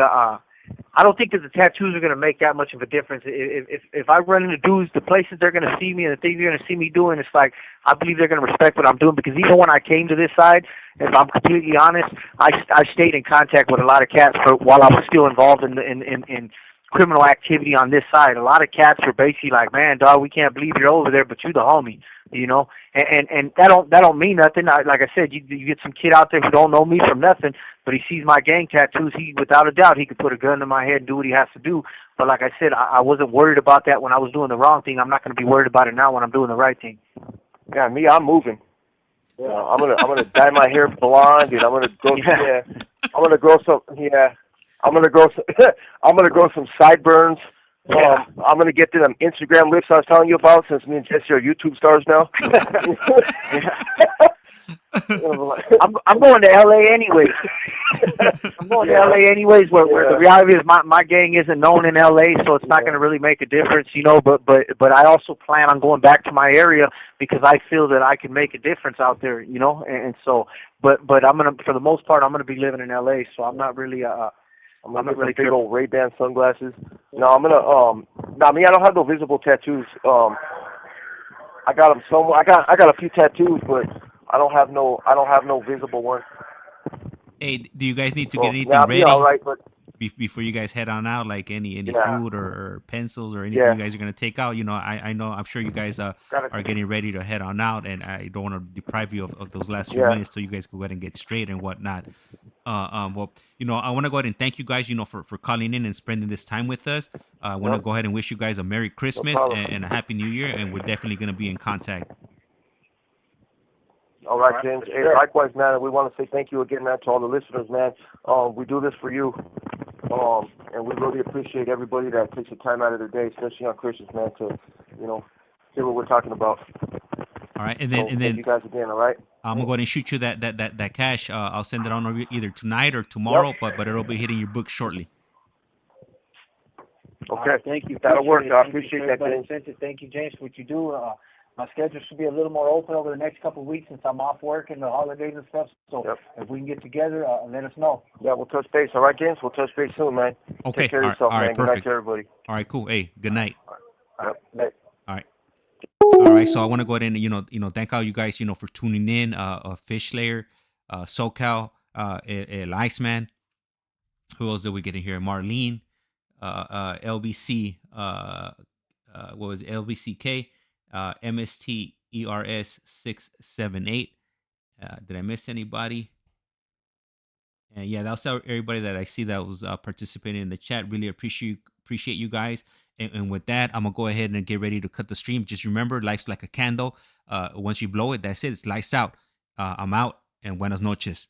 the tattoos are going to make that much of a difference. If I run into dudes, the places they're going to see me and the things they're going to see me doing, it's like I believe they're going to respect what I'm doing, because even when I came to this side, if I'm completely honest, I stayed in contact with a lot of cats while I was still involved in criminal activity on this side. A lot of cats were basically like, "Man, dog, we can't believe you're over there, but you the homie," you know. And that don't mean nothing. Like I said, you get some kid out there who don't know me from nothing, but he sees my gang tattoos. He, without a doubt, he could put a gun to my head and do what he has to do. But like I said, I wasn't worried about that when I was doing the wrong thing. I'm not going to be worried about it now when I'm doing the right thing. Yeah, me, I'm moving. You know, I'm gonna dye my hair blonde, and I'm gonna grow. Yeah, I'm gonna grow some. Yeah, I'm gonna grow some. I'm gonna grow some sideburns. Yeah. I'm gonna get to them Instagram lifts I was telling you about, since me and Jesse are YouTube stars now. I'm going to LA anyways. I'm going to LA anyways, where the reality is my gang isn't known in LA, so it's not going to really make a difference, you know. But I also plan on going back to my area, because I feel that I can make a difference out there, you know. And so, but I'm gonna, for the most part, I'm gonna be living in LA, so I'm not really I'm not really big old Ray-Ban sunglasses. No, I'm gonna I don't have no visible tattoos. I got them somewhere. I got a few tattoos, but I don't have no visible ones. Hey, do you guys need to get anything I'll ready be all right, but before you guys head on out? Like any food or pencils or anything you guys are gonna take out? You know, I know, I'm sure you guys are getting ready to head on out, and I don't want to deprive you of those last few minutes, so you guys go ahead and get straight and whatnot. Well, you know, I want to go ahead and thank you guys, you know, for calling in and spending this time with us. I want to go ahead and wish you guys a Merry Christmas and a Happy New Year, and we're definitely going to be in contact. All right, James. Hey, likewise, man. We want to say thank you again, man, to all the listeners, man. We do this for you, and we really appreciate everybody that takes the time out of their day, especially on Christmas, man, to, you know, hear what we're talking about. All right, and then thank you guys again. All right. I'm gonna go ahead and shoot you that cash. I'll send it on either tonight or tomorrow, but it'll be hitting your book shortly. Okay, thank you. That'll work. I appreciate that, James. Thank you, James, for what you do. My schedule should be a little more open over the next couple of weeks, since I'm off work and the holidays and stuff. So if we can get together, let us know. Yeah, we'll touch base. All right, James? We'll touch base soon, man. Okay. Take care of yourself, all right, man. perfect. Good night to everybody. All right, cool. Hey, good night. All right. All right. All right, so I want to go ahead and you know thank all you guys, you know, for tuning in. Fish Slayer, SoCal, ICEMAN. Who else did we get in here? Marlene, LBC, what was it? LBCK, MSTERS 678. Did I miss anybody? And yeah, that was everybody that I see that was participating in the chat. Really appreciate you guys. And with that, I'm gonna go ahead and get ready to cut the stream. Just remember, life's like a candle. Once you blow it, that's it. It's lights out. I'm out, and buenas noches.